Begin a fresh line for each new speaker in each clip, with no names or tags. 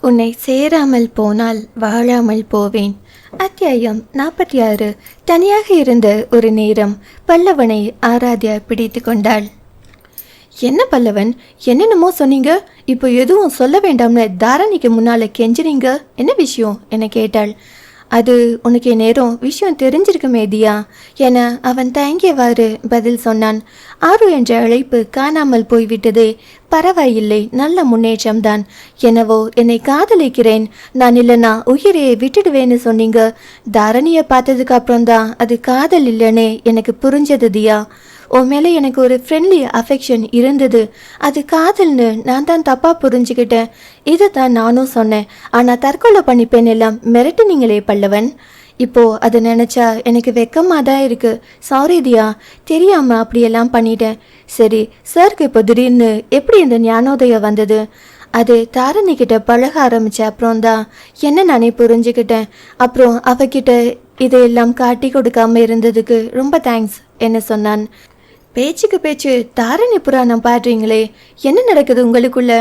உன்னை சேராமல் போனால் வாழாமல் போவேன். அத்தியாயம் 46. தனியாக இருந்த ஒரு நேரம் பல்லவனை ஆராத்யா பிடித்து கொண்டாள். என்ன பல்லவன், என்னென்னமோ சொன்னீங்க, இப்போ எதுவும் சொல்ல வேண்டாம்னு தாரணிக்கு முன்னால கெஞ்சுறீங்க, என்ன விஷயம் என கேட்டாள். அது உனக்கு நேரம் விஷயம் தெரிஞ்சிருக்குமே தியா என அவன் தயங்கியவாறு பதில் சொன்னான். ஆறு என்ற அழைப்பு காணாமல் போய்விட்டதே, பரவாயில்லை, நல்ல முன்னேற்றம்தான். என்னவோ என்னை காதலிக்கிறேன், நான் இல்லைனா உயிரையை விட்டுடுவேன்னு சொன்னீங்க. தாரணியை பார்த்ததுக்கு அப்புறம்தான் அது காதல் இல்லைன்னே எனக்கு புரிஞ்சது தியா. உன் மேலே எனக்கு ஒரு ஃப்ரெண்ட்லி அஃபெக்ஷன் இருந்தது, அது காதல்னு நான் தான் தப்பாக புரிஞ்சுக்கிட்டேன். இதை தான் நானும் சொன்னேன். ஆனால் தற்கொலை பண்ணிப்பேன் எல்லாம் மிரட்டுனீங்களே பல்லவன். இப்போது அதை நினச்சா எனக்கு வெக்கமாக தான் இருக்குது. சாரி தியா, தெரியாமல் அப்படியெல்லாம் பண்ணிட்டேன். சரி, சாருக்கு இப்போ திடீர்னு எப்படி இந்த ஞானோதயம் வந்தது? அது தாரணிக்கிட்ட பழக ஆரம்பித்த அப்புறம் தான் என்ன நானே புரிஞ்சுக்கிட்டேன். அப்புறம் அவகிட்ட இதையெல்லாம் காட்டி கொடுக்காம இருந்ததுக்கு ரொம்ப தேங்க்ஸ் என்ன சொன்னான். பேச்சுக்கு பேச்சு தாரணி புராணம் பாடுறீங்களே, என்ன நடக்குது உங்களுக்குள்ள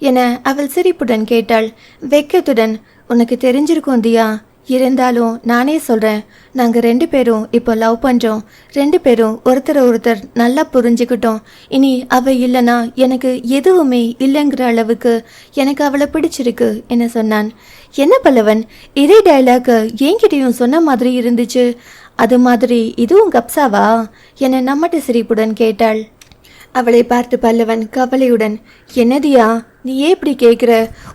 என அவள் சிரிப்புடன் கேட்டாள். வெக்கத்துடன், உனக்கு தெரிஞ்சிருக்கும் தியா, இருந்தாலும் நானே சொல்கிறேன், நாங்கள் 2 பேரும் இப்போ லவ் பண்ணுறோம். 2 பேரும் ஒருத்தர் நல்லா புரிஞ்சுக்கிட்டோம். இனி அவள் இல்லைனா எனக்கு எதுவுமே இல்லைங்கிற அளவுக்கு எனக்கு அவளை பிடிச்சிருக்கு என சொன்னான். என்ன பல்லவன், இதே டைலாக் என்கிட்டையும் சொன்ன மாதிரி இருந்துச்சு, அது மாதிரி இதுவும் கப்சாவா என நம்மட்ட சிரிப்புடன் கேட்டாள். அவளை பார்த்து பல்லவன் கவலையுடன், என்னதியா நீ ஏன் இப்படி கேட்குற,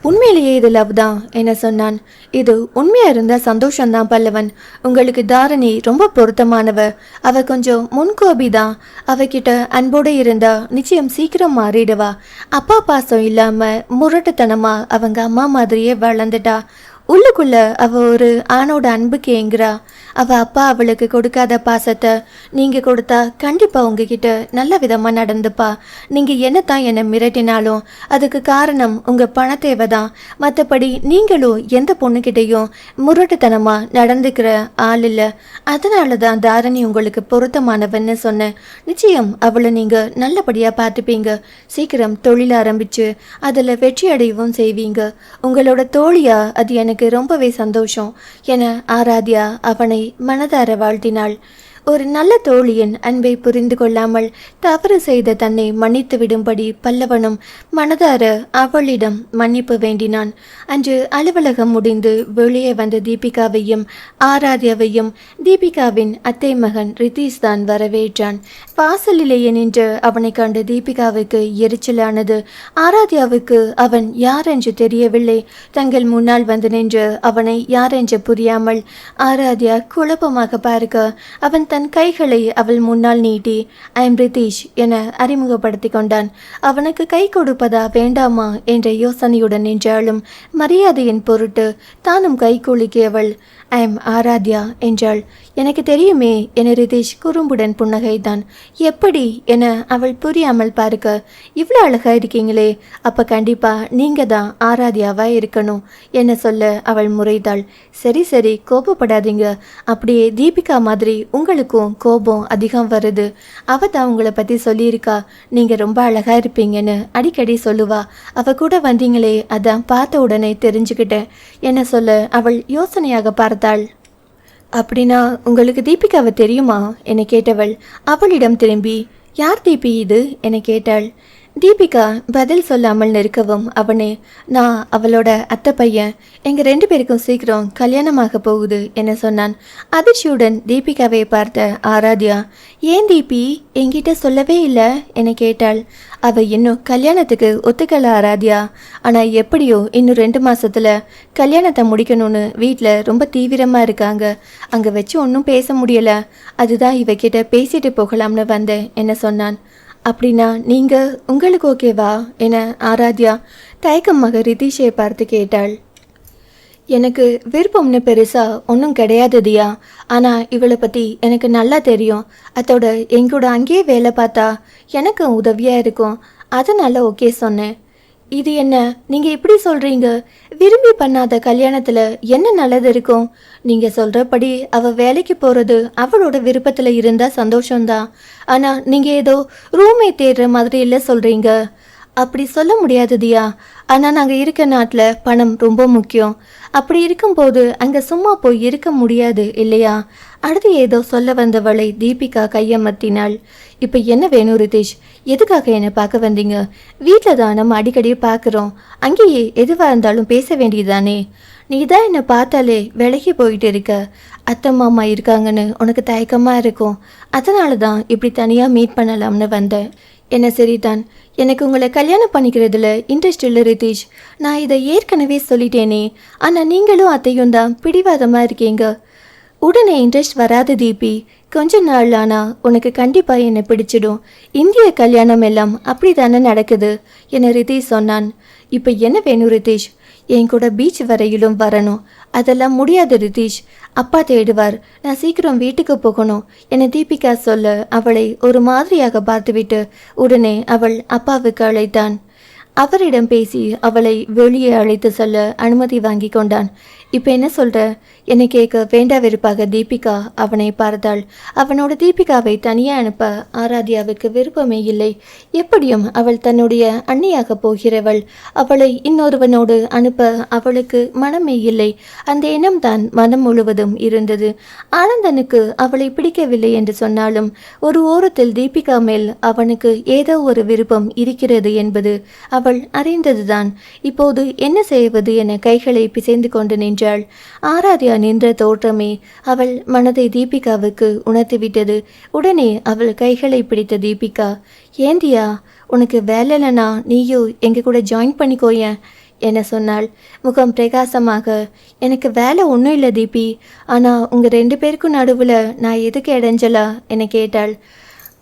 உண்மையிலேயே இது லவ் தான் என சொன்னான். இது உண்மையாக இருந்தால் சந்தோஷம்தான் பல்லவன். உங்களுக்கு தாரணி ரொம்ப பொருத்தமானவ. அவ கொஞ்சம் முன்கோபி தான். அவகிட்ட அன்போடு இருந்தா நிச்சயம் சீக்கிரம் மாறிடுவா. அப்பா பாசம் இல்லாமல் முரட்டுத்தனமாக அவங்க அம்மா மாதிரியே வளர்ந்துட்டா. உள்ளுக்குள்ள அவ ஒரு ஆணோட அன்புக்கு ஏங்குறா. அவ அப்பா அவளுக்கு கொடுக்காத பாசத்தை நீங்க கொடுத்தா கண்டிப்பா உங்ககிட்ட நல்ல விதமா நடந்துப்பா. நீங்க என்னத்தான் என்னை மிரட்டினாலும் அதுக்கு காரணம் உங்க பண தேவை தான். மற்றபடி நீங்களும் எந்த பொண்ணுகிட்டையும் முரட்டுத்தனமா நடந்துக்கிற ஆள் இல்லை. அதனால தான் தாரணி உங்களுக்கு பொருத்தமானவன்னு சொன்னேன். நிச்சயம் அவளை நீங்க நல்லபடியா பார்த்துப்பீங்க. சீக்கிரம் தொழில் ஆரம்பிச்சு அதுல வெற்றி அடையவும் செய்வீங்க. உங்களோட தோழியா அது எனக்கு ரொம்பவே சந்தோஷம் என ஆராத்யா அவனை மனதார வாழ்த்தினாள். ஒரு நல்ல தோழியின் அன்பை புரிந்து கொள்ளாமல் தவறு செய்த தன்னை மன்னித்து விடும்படி பல்லவனும் மனதார அவளிடம் மன்னிப்பு வேண்டினான். அன்று அலுவலகம் முடிந்து வெளியே வந்த தீபிகாவையும் ஆராத்யாவையும் தீபிகாவின் அத்தை மகன் ரிதீஷ் தான் வரவேற்றான். வாசலிலேயே நின்று அவனை கண்டு தீபிகாவுக்கு எரிச்சலானது. ஆராத்யாவுக்கு அவன் யாரென்று தெரியவில்லை. தங்கள் முன்னால் வந்து நின்று அவனை யாரென்று புரியாமல் ஆராத்யா குழப்பமாக பார்க்க அவன் தன் கைகளை அவள் முன்னால் நீட்டி ஐ எம் ரிதீஷ் என அறிமுகப்படுத்தி கொண்டான். அவனுக்கு கை கொடுப்பதா வேண்டாமா என்ற யோசனையுடன் நின்றாலும் மரியாதையின் பொருட்டு தானும் கை குலுக்கியவள் ஐ எம் ஆராத்யா என்றாள். எனக்கு தெரியுமே என ரிதீஷ் குறும்புடன் புன்னகைதான். எப்படி என அவள் புரியாமல் பார்க்க, இவ்வளோ அழகா இருக்கீங்களே, அப்ப கண்டிப்பா நீங்க தான் ஆராத்யாவா இருக்கணும் என சொல்ல அவள் முறைத்தாள். சரி சரி, கோபப்படாதீங்க. அப்படியே தீபிகா மாதிரி உங்களுக்கும் கோபம் அதிகம் வருது. அவ தான் உங்களை பத்தி சொல்லியிருக்கா, நீங்க ரொம்ப அழகா இருப்பீங்கன்னு அடிக்கடி சொல்லுவா. அவ கூட வந்தீங்களே, அதான் பார்த்த உடனே தெரிஞ்சுக்கிட்டேன் என சொல்ல அவள் யோசனையாக பார்த்தாள். அப்படின்னா உங்களுக்கு தீபிகாவை தெரியுமா என கேட்டவள் அவளிடம் திரும்பி, யார் தீபி இது என கேட்டாள். தீபிகா பதில் சொல்லாமல் நிற்கவும் அவனே, நான் அவளோட அத்தை பையன், எங்கள் 2 பேருக்கும் சீக்கிரம் கல்யாணமாக போகுது என சொன்னான். அதிர்ச்சியுடன் தீபிகாவை பார்த்த ஆராத்யா, ஏன் தீபி என்கிட்ட சொல்லவே இல்லை என கேட்டாள். அவ இன்னும் கல்யாணத்துக்கு ஒத்துக்கல ஆராத்யா, ஆனால் எப்படியோ இன்னும் 2 மாசத்துல கல்யாணத்தை முடிக்கணும்னு வீட்டில் ரொம்ப தீவிரமாக இருக்காங்க. அங்கே வச்சு ஒன்றும் பேச முடியல, அதுதான் இவகிட்ட பேசிட்டு போகலாம்னு வந்தேன் என சொன்னான். அப்படின்னா நீங்க உங்களுக்கு ஓகேவா என ஆராத்யா தயக்கமாக ரிதீஷை பார்த்து கேட்டாள். எனக்கு விருப்பம்னு பெருசா ஒன்றும் கிடையாது தியா, ஆனால் இவளை பற்றி எனக்கு நல்லா தெரியும். அதோட எங்கூட அங்கேயே வேலை பார்த்தா எனக்கு உதவியாக இருக்கும், அதனால ஓகே சொன்னேன். இது என்ன நீங்கள் இப்படி சொல்கிறீங்க? விரும்பி பண்ணாத கல்யாணத்தில் என்ன நல்லது இருக்கும்? நீங்கள் சொல்கிறபடி அவள் வேலைக்கு போகிறது அவளோட விருப்பத்தில் இருந்தால் சந்தோஷம்தான். ஆனால் நீங்கள் ஏதோ ரூமை தேடுற மாதிரி இல்லை சொல்கிறீங்க. அப்படி சொல்ல முடியாது தியா. ஆனால் நாங்கள் இருக்க நாட்டில் பணம் ரொம்ப முக்கியம். அப்படி இருக்கும்போது அங்கே சும்மா போய் இருக்க முடியாது இல்லையா? அடுத்து ஏதோ சொல்ல வந்தவளை தீபிகா கையமர்த்தினாள். இப்போ என்ன வேணும் ரிதீஷ்? எதுக்காக என்னை பார்க்க வந்தீங்க? வீட்டில் தான் நம்ம அடிக்கடி பார்க்குறோம். அங்கேயே எதுவாக இருந்தாலும் பேச வேண்டியதானே. நீ தான் என்னை பார்த்தாலே விலகி போயிட்டு இருக்க. அத்தை மாமா இருக்காங்கன்னு உனக்கு தயக்கமாக இருக்கும். அதனால தான் இப்படி தனியாக மீட் பண்ணலாம்னு வந்தேன். என்ன சரிதான், எனக்கு உங்களை கல்யாணம் பண்ணிக்கிறதுல இன்ட்ரெஸ்ட் இல்லை ரிதீஷ். நான் இதை ஏற்கனவே சொல்லிட்டேனே. ஆனால் நீங்களும் அத்தையும் தான் பிடிவாதமாக இருக்கீங்க. உடனே இன்ட்ரெஸ்ட் வராது தீபி. கொஞ்ச நாள் ஆனால் உனக்கு கண்டிப்பாக என்னை பிடிச்சிடும். இந்திய கல்யாணம் எல்லாம் அப்படி தானே நடக்குது என ரிதீஷ் சொன்னான். இப்போ என்ன வேணும் ரிதீஷ்? என் கூட பீச் வரையிலும் வரணும். அதெல்லாம் முடியாது ரிதீஷ். அப்பா தேடுவார். நான் சீக்கிரம் வீட்டுக்கு போகணும் என தீபிகா சொல்ல அவளை ஒரு மாதிரியாக பார்த்துவிட்டு உடனே அவள் அப்பாவுக்கு அழைத்தான். அவரிடம் பேசி அவளை வெளியே அழைத்து செல்ல அனுமதி வாங்கி கொண்டான். இப்போ என்ன சொல்கிற? என்னை கேட்க வேண்டாவிருப்பாக தீபிகா அவனை பார்த்தாள். அவனோட தீபிகாவை தனியாக அனுப்ப ஆராத்யாவுக்கு விருப்பமே இல்லை. எப்படியும் அவள் தன்னுடைய அண்ணியாக போகிறவள். அவளை இன்னொருவனோடு அனுப்ப அவளுக்கு மனமே இல்லை. அந்த எண்ணம் தான் மனம் முழுவதும் இருந்தது. ஆனந்தனுக்கு அவளை பிடிக்கவில்லை என்று சொன்னாலும் ஒரு ஓரத்தில் தீபிகா மேல் அவனுக்கு ஏதோ ஒரு விருப்பம் இருக்கிறது என்பது அவள் அறிந்ததுதான். இப்போது என்ன செய்வது என கைகளை பிசைந்து கொண்டு நின்றாள். ஆராத்யா நின்ற தோற்றமே அவள் மனதை தீபிகாவுக்கு உணர்த்திவிட்டது. உடனே அவள் கைகளை பிடித்த தீபிகா, ஏந்தியா, உனக்கு வேலை இல்லைனா நீயோ எங்க கூட ஜாயின் பண்ணிக்கோயேன் என சொன்னாள். முகம் பிரகாசமாக, எனக்கு வேலை ஒன்றும் இல்லை தீபி, ஆனால் உங்கள் 2 பேருக்கும் நடுவில் நான் எதுக்கு இடைஞ்சலா என கேட்டாள்.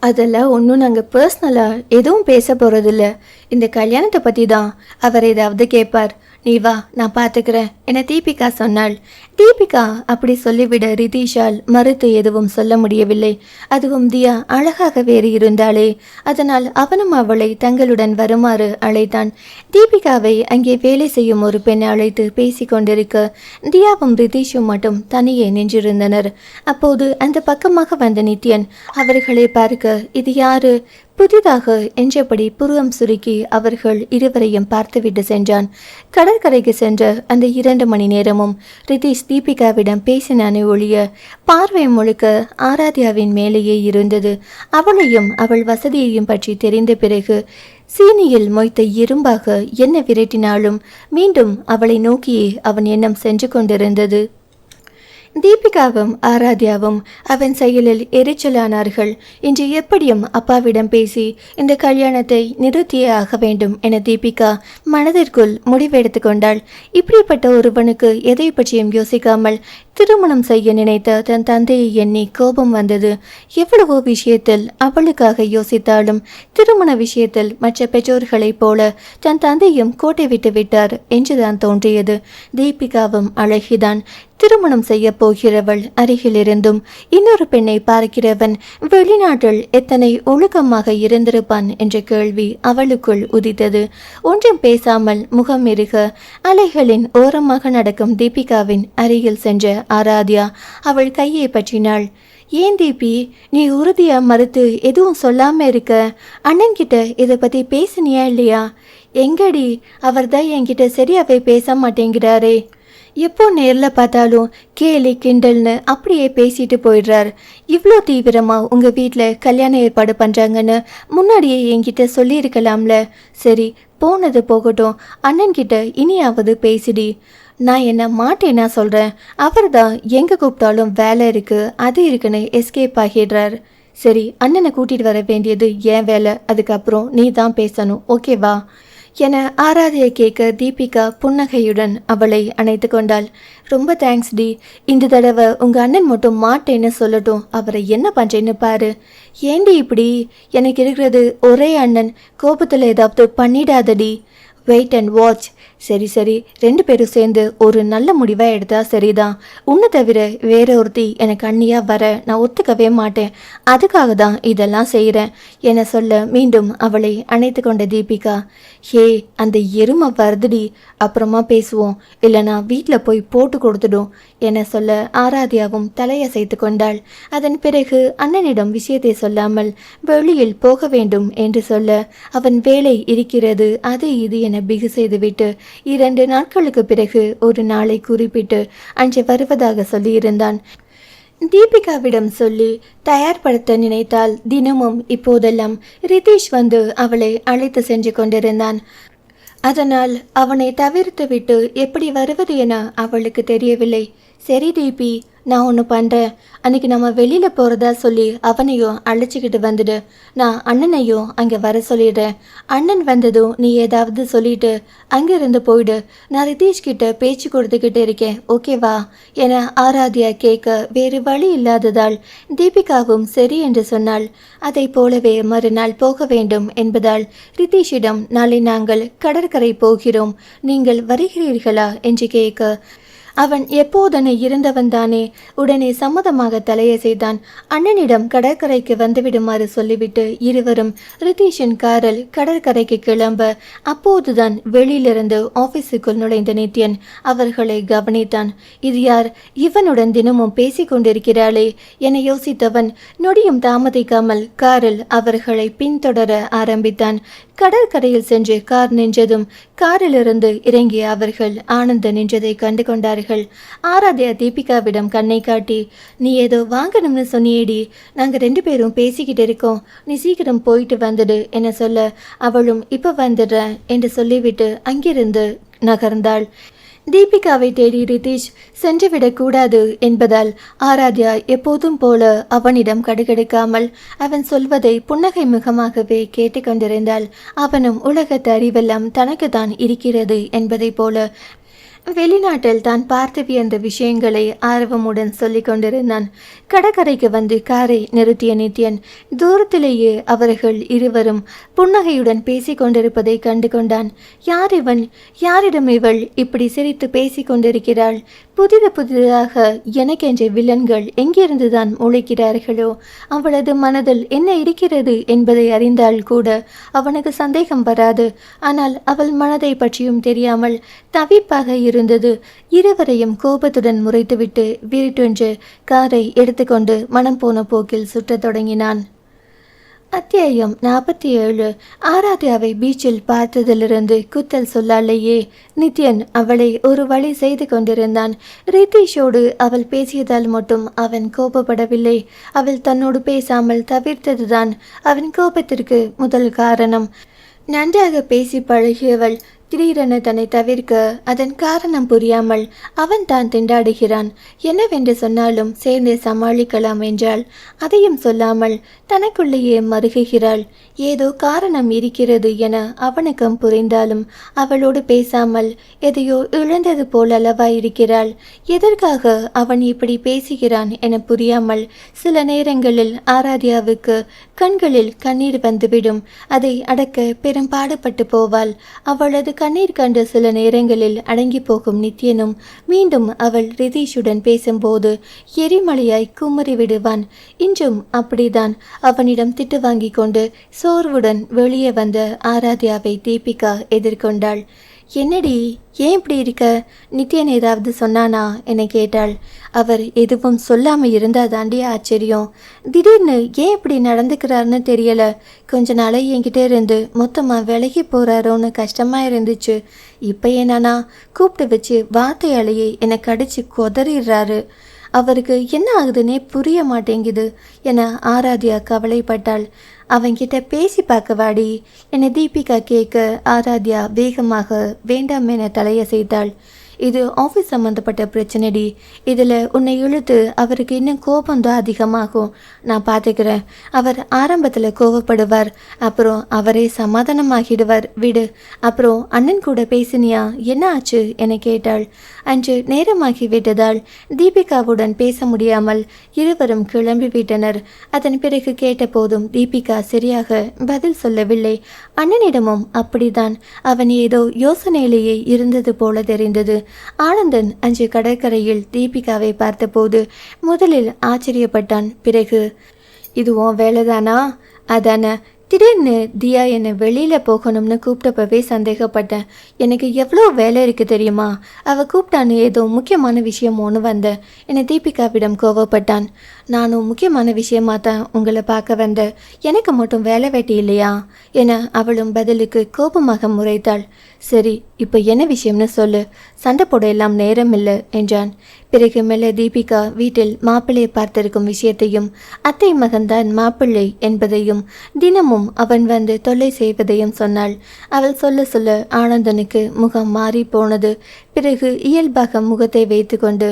அதெல்லாம் ஒன்றும் நாங்கள் பர்சனலாக எதுவும் பேச போகிறதில்ல. இந்த கல்யாணத்தை பற்றி தான் அவர் ஏதாவது கேட்பார். நீ வா, நான் பார்த்துக்கிறேன் என தீபிகா சொன்னாள். தீபிகா அப்படி சொல்லிவிட ரிதீஷால் மறுத்து எதுவும் சொல்ல முடியவில்லை. அதுவும் தியா அழகாக வேறு இருந்தாளே. அதனால் அவனும் அவளை தங்களுடன் வருமாறு அழைத்தான். தீபிகாவை அங்கே வேலை செய்யும் ஒரு பெண்ணை அழைத்து பேசி கொண்டிருக்க தியாவும் ரிதீஷும் மட்டும் தனியே நின்றிருந்தனர். அப்போது அந்த பக்கமாக வந்த நித்யன் அவர்களை பார்க்க, இது யாரு? புதிதாக என்றபடி புருவம் சுருக்கி அவர்கள் இருவரையும் பார்த்துவிட்டு சென்றான். கடற்கரைக்கு சென்ற அந்த 2 மணி நேரமும் ரிதீஷ் தீபிகாவிடம் பேசினானே ஒழிய பார்வை முழுக்க ஆராத்யாவின் மேலேயே இருந்தது. அவளையும் அவள் வசதியையும் பற்றி தெரிந்த பிறகு சீனியில் மொய்த்த இரும்பாக என்ன விரட்டினாலும் மீண்டும் அவளை நோக்கியே அவன் எண்ணம் சென்று கொண்டிருந்தது. தீபிகாவும் ஆராத்யாவும் அவன் செயலில் எரிச்சலானார்கள். இன்று எப்படியும் அப்பாவிடம் பேசி இந்த கல்யாணத்தை நிறுத்தியே ஆக வேண்டும் என தீபிகா மனதிற்குள் முடிவெடுத்து கொண்டாள். இப்படிப்பட்ட ஒருவனுக்கு எதை பற்றியும் யோசிக்காமல் திருமணம் செய்ய நினைத்த தன் தந்தையை எண்ணி கோபம் வந்தது. எவ்வளவோ விஷயத்தில் அவளுக்காக யோசித்தாலும் திருமண விஷயத்தில் மற்ற பெற்றோர்களைப் போல தன் தந்தையும் கோட்டை விட்டு விட்டார் என்றுதான் தோன்றியது. தீபிகாவும் அழகிதான். திருமணம் செய்ய போகிறவள் அருகிலிருந்தும் இன்னொரு பெண்ணை பார்க்கிறவன் வெளிநாட்டில் எத்தனை ஒழுக்கமாக இருந்திருப்பான் என்ற கேள்வி அவளுக்குள் உதித்தது. ஒன்றும் பேசாமல் முகம் இருக அலைகளின் ஓரமாக நடக்கும் தீபிகாவின் அருகில் சென்ற ஆராத்யா அவள் கையை பற்றினாள். ஏன் தீபி, நீ உறுதியா மறுத்து எதுவும் சொல்லாம இருக்க? அண்ணன் கிட்ட இதை பத்தி பேசினியா இல்லையா? எங்கடி, அவர் தான் என்கிட்ட சரியாவே பேச மாட்டேங்கிறாரே. எப்போ நேரில் பார்த்தாலும் கேலி கிண்டல்னு அப்படியே பேசிட்டு போயிடுறார். இவ்வளோ தீவிரமாக உங்கள் வீட்டில் கல்யாணம் ஏற்பாடு பண்ணுறாங்கன்னு முன்னாடியே என்கிட்ட சொல்லியிருக்கலாம்ல. சரி, போனது போகட்டும், அண்ணன்கிட்ட இனியாவது பேசிடி. நான் என்ன மாட்டேன்னா சொல்கிறேன். அவர் தான் எங்கே கூப்பிட்டாலும் வேலை இருக்குது அது இருக்குன்னு எஸ்கேப் ஆகிடுறார். சரி, அண்ணனை கூட்டிகிட்டு வர வேண்டியது என் வேலை. அதுக்கப்புறம் நீ தான் பேசணும், ஓகேவா என ஆராத்யா கேட்க தீபிகா புன்னகையுடன் அவளை அணைத்து கொண்டாள். ரொம்ப தேங்க்ஸ் டி. இந்த தடவை உங்கள் அண்ணன் மட்டும் மாட்டேன்னு சொல்லட்டும், அவரை என்ன பண்ணுறேன்னு பாரு. ஏண்டி இப்படி? எனக்கு இருக்கிறது ஒரே அண்ணன், கோபத்தில் ஏதாவது பண்ணிடாதடி. Wait and watch. சரி சரி, 2 பேரும் சேர்ந்து ஒரு நல்ல முடிவாக எடுத்தா சரிதான். உன்னை தவிர வேற ஒருத்தி எனக்கு அண்ணியாக வர நான் ஒத்துக்கவே மாட்டேன். அதுக்காக தான் இதெல்லாம் செய்கிறேன் என சொல்ல மீண்டும் அவளை அணைத்து கொண்ட தீபிகா, ஹே அந்த எருமை வருதுடி, அப்புறமா பேசுவோம், இல்லைனா வீட்டில் போய் போட்டு கொடுத்துடும் என சொல்ல ஆராத்யாவும் தலையசைத்து கொண்டாள். அதன் பிறகு அண்ணனிடம் விஷயத்தை சொல்லாமல் வெளியில் போக வேண்டும் என்று சொல்ல அவன் வேலை இருக்கிறது அது இது என பிகு செய்துவிட்டு 2 நாட்களுக்கு பிறகு ஒரு நாளை குறிப்பிட்டு அன்று வருவதாக சொல்லியிருந்தான். தீபிகாவிடம் சொல்லி தயார்படுத்த நினைத்தால் தினமும் இப்போதெல்லாம் ரிதீஷ் வந்து அவளை அழைத்து சென்று கொண்டிருந்தான். அதனால் அவனை தவிர்த்துவிட்டு எப்படி வருவது என அவளுக்கு தெரியவில்லை. சரி தீபி, நான் ஒன்று பண்ணுறேன், அன்றைக்கி நம்ம வெளியில் போகிறதா சொல்லி அவனையும் அழைச்சிக்கிட்டு வந்துடு, நான் அண்ணனையும் அங்கே வர சொல்லிடுறேன். அண்ணன் வந்ததும் நீ ஏதாவது சொல்லிட்டு அங்கேருந்து போயிடு, நான் ரிதீஷ்கிட்ட பேச்சு கொடுத்துக்கிட்டு இருக்கேன், ஓகேவா என ஆராத்யா கேட்க வேறு வழி இல்லாததால் தீபிகாவும் சரி என்று சொன்னாள். அதை போலவே மறுநாள் போக வேண்டும் என்பதால் ரிதீஷிடம் நாளை நாங்கள் கடற்கரை போகிறோம், நீங்கள் வருகிறீர்களா என்று கேட்க அவன் எப்போதனை இருந்தவன் தானே, உடனே சம்மதமாக தலையசைத்தான். அண்ணனிடம் கடற்கரைக்கு வந்துவிடுமாறு சொல்லிவிட்டு இருவரும் ரிதீஷின் காரில் கடற்கரைக்கு கிளம்ப அப்போதுதான் வெளியிலிருந்து ஆபீஸுக்குள் நுழைந்த நித்யன் அவர்களை கவனித்தான். இது யார், இவனுடன் தினமும் பேசிக் கொண்டிருக்கிறாளே என யோசித்தவன் நொடியும் தாமதிக்காமல் காரில் அவர்களை பின்தொடர ஆரம்பித்தான். கடற்கரையில் சென்று கார் நின்றதும் காரிலிருந்து இறங்கிய அவர்கள் ஆனந்த நின்றதை கண்டு கொண்டார்கள். ஆராத்யா தீபிகாவிடம் கண்ணை காட்டி, நீ ஏதோ வாங்கணும்னு சொன்னியேடி, நாங்கள் 2 பேரும் பேசிக்கிட்டு இருக்கோம், நீ சீக்கிரம் போயிட்டு வந்துடு என சொல்ல அவளும் இப்போ வந்துடுறேன் என்று சொல்லிவிட்டு அங்கிருந்து நகர்ந்தாள். தீபிகாவை தேடி ரிதீஷ் சென்றுவிடக்கூடாது என்பதால் ஆராத்யா எப்போதும் போல அவனிடம் கடுகடுக்காமல் அவன் சொல்வதை புன்னகை முகமாகவே கேட்டுக்கொண்டிருந்தாள். அவனும் உலகத்து அறிவெல்லாம் தனக்கு தான் இருக்கிறது என்பதை போல வெளிநாட்டில் தான் பார்த்து வியந்த விஷயங்களை ஆர்வமுடன் சொல்லிக் கொண்டிருந்தான். கடற்கரைக்கு வந்து காரை நிறுத்திய நித்யன் தூரத்திலேயே அவர்கள் இருவரும் புன்னகையுடன் பேசிக் கொண்டிருப்பதை கண்டு கொண்டான். யார் இவன், யாரிடம் இவள் இப்படி சிரித்து பேசிக் கொண்டிருக்கிறாள்? புதிதாக எனக்கென்ற வில்லன்கள் எங்கிருந்துதான் உழைக்கிறார்களோ? அவளது மனதில் என்ன இருக்கிறது என்பதை அறிந்தால் கூட அவனுக்கு சந்தேகம் வராது. ஆனால் அவள் மனதை பற்றியும் தெரியாமல் தவிப்பாக இருந்தது. இருவரையும் கோபத்துடன் முறைத்துவிட்டு வீட்டொன்று காரை எடுத்துக்கொண்டு மனம் போன போக்கில் சுற்றத் தொடங்கினான். அத்தியாயம் 47. ஆராத்யாவை பீச்சில் பார்த்ததிலிருந்து குத்தல் சொல்லாலேயே நித்யன் அவளை ஒரு வழி செய்து கொண்டிருந்தான். ரிதீஷோடு அவள் பேசியதால் மட்டும் அவன் கோபப்படவில்லை. அவள் தன்னோடு பேசாமல் தவிர்த்ததுதான் அவன் கோபத்திற்கு முதல் காரணம். நன்றாக பேசி பழகியவள் திடீரென தன்னை தவிர்க்க அதன் காரணம் புரியாமல் அவன் தான் திண்டாடுகிறான். என்னவென்று சொன்னாலும் சேர்ந்து சமாளிக்கலாம் என்றால் அதையும் சொல்லாமல் தனக்குள்ளேயே மறுகுகிறாள். ஏதோ காரணம் இருக்கிறது என அவனுக்கும் புரிந்தாலும் அவளோடு பேசாமல் எதையோ இழந்தது போல் அளவாயிருக்கிறாள். எதற்காக அவன் இப்படி பேசுகிறான் என புரியாமல் சில நேரங்களில் ஆராத்யாவுக்கு கண்களில் கண்ணீர் வந்துவிடும். அதை அடக்க பெரும் பாடுபட்டு போவாள். அவளது கண்ணீர் கண்டு சில நேரங்களில் அடங்கி போகும் நித்யனும் மீண்டும் அவள் ரிதீஷுடன் பேசும்போது எரிமலையாய் குமரி விடுவான். இன்றும் அப்படிதான். அவனிடம் திட்டு வாங்கி கொண்டு சோர்வுடன் வெளியே வந்த ஆராத்யாவை தீபிகா எதிர்கொண்டாள். என்னடி, ஏன் இப்படி இருக்க? நித்யன் ஏதாவது சொன்னானா என கேட்டாள். அவர் எதுவும் சொல்லாமல் இருந்தால் தாண்டி ஆச்சரியம். திடீர்னு ஏன் இப்படி நடந்துக்கிறாருன்னு தெரியல. கொஞ்ச நாளை என்கிட்ட இருந்து மொத்தமாக விலகி போகிறாரோன்னு கஷ்டமாக இருந்துச்சு. இப்போ என்னன்னா கூப்பிட்டு வச்சு வார்த்தையாலேயே என்னை கடிச்சு கொதறிடுறாரு. அவருக்கு என்ன ஆகுதுன்னே புரிய மாட்டேங்குது என ஆராத்யா கவலைப்பட்டாள். அவன்கிட்ட பேசி பார்க்க வாடி என தீபிகா கேட்க ஆராத்யா வேகமாக வேண்டாம் என தலையசைத்தாள். இது ஆஃபீஸ் சம்மந்தப்பட்ட பிரச்சனைடி. இதில் உன்னை இழுத்து அவருக்கு இன்னும் கோபம்தான் அதிகமாகும். நான் பார்த்துக்கிறேன். அவர் ஆரம்பத்தில் கோவப்படுவார், அப்புறம் அவரே சமாதானமாகிடுவார். விடு. அப்புறம் அண்ணன் கூட பேசினியா? என்ன ஆச்சு என கேட்டாள். அன்று நேரமாகி விட்டதால் தீபிகாவுடன் பேச முடியாமல் இருவரும் கிளம்பிவிட்டனர். அதன் பிறகு கேட்டபோதும் தீபிகா சரியாக பதில் சொல்லவில்லை. அண்ணனிடமும் அப்படிதான். அவன் ஏதோ யோசனையிலேயே இருந்தது போல தெரிந்தது. ஆனந்தன் அன்று கடற்கரையில் தீபிகாவை பார்த்தபோது முதலில் ஆச்சரியப்பட்டான். பிறகு, இது உன் வேலைதானா? அதானே. திடீர்னு தியா என்னை வெளியில் போகணும்னு கூப்பிட்டப்பவே சந்தேகப்பட்டேன். எனக்கு எவ்வளோ வேலை இருக்குது தெரியுமா? அவள் கூப்பிட்டான்னு ஏதோ முக்கியமான விஷயம் ஒன்று வந்தேன் என்னை தீபிகாவிடம் கோவப்பட்டான். நானும் முக்கியமான விஷயமா தான் உங்களை பார்க்க வந்தேன். எனக்கு மட்டும் வேலை வெட்டி இல்லையா என அவளும் பதிலுக்கு கோபமாக முறைத்தாள். சரி, இப்போ என்ன விஷயம்னு சொல்லு. சண்டை போட எல்லாம் நேரம் இல்லை என்றான். பிறகு மெல்ல தீபிகா வீட்டில் மாப்பிள்ளையை பார்த்திருக்கும் விஷயத்தையும் அத்தை மகன்தான் மாப்பிள்ளை என்பதையும் தினமும் அவன் வந்து தொல்லை செய்வதையும் சொன்னாள். அவள் சொல்ல சொல்ல ஆனந்தனுக்கு முகம் மாறி போனது. பிறகு இயல்பாக முகத்தை வைத்து கொண்டு,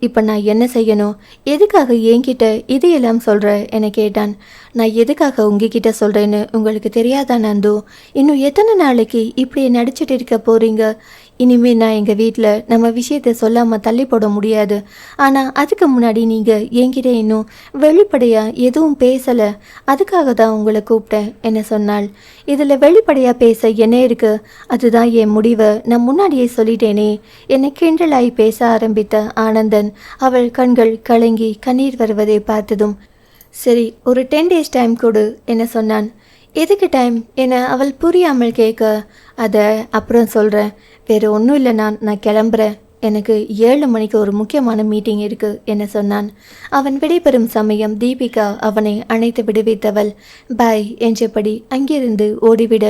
இப்போ நான் என்ன செய்யணும்? எதுக்காக என்கிட்ட இதையெல்லாம் சொல்கிற என கேட்டான். நான் எதுக்காக உங்ககிட்ட சொல்கிறேன்னு உங்களுக்கு தெரியாதா நந்து? இன்னும் எத்தனை நாளைக்கு இப்படியே நடிச்சிட்டு இருக்க போகிறீங்க? இனிமேல் நான் எங்கள் வீட்டில் நம்ம விஷயத்தை சொல்லாமல் தள்ளி போட முடியாது. ஆனால் அதுக்கு முன்னாடி நீங்கள் என்கிட்ட இன்னும் வெளிப்படையாக எதுவும் பேசலை. அதுக்காக தான் உங்களை கூப்பிட்டேன் என்ன சொன்னாள். இதில் வெளிப்படையாக பேச என்ன இருக்குது? அதுதான் என் முடிவை நான் முன்னாடியே சொல்லிட்டேனே. என்னை கிண்டலாய் பேச ஆரம்பித்த ஆனந்தன் அவள் கண்கள் கலங்கி கண்ணீர் வருவதை பார்த்ததும், சரி ஒரு 10 days டைம் கொடு என்ன சொன்னான். எதுக்கு டைம் என அவள் புரியாமல் கேட்க, அதை அப்புறம் சொல்கிறேன். வேறு ஒன்றும் இல்லை, நான் கிளம்புறேன். எனக்கு 7 மணிக்கு ஒரு முக்கியமான மீட்டிங் இருக்குது என்ன சொன்னான். அவன் விடைபெறும் சமயம் தீபிகா அவனை அணைத்து விடுவித்தவள் பாய் என்றபடி அங்கிருந்து ஓடிவிட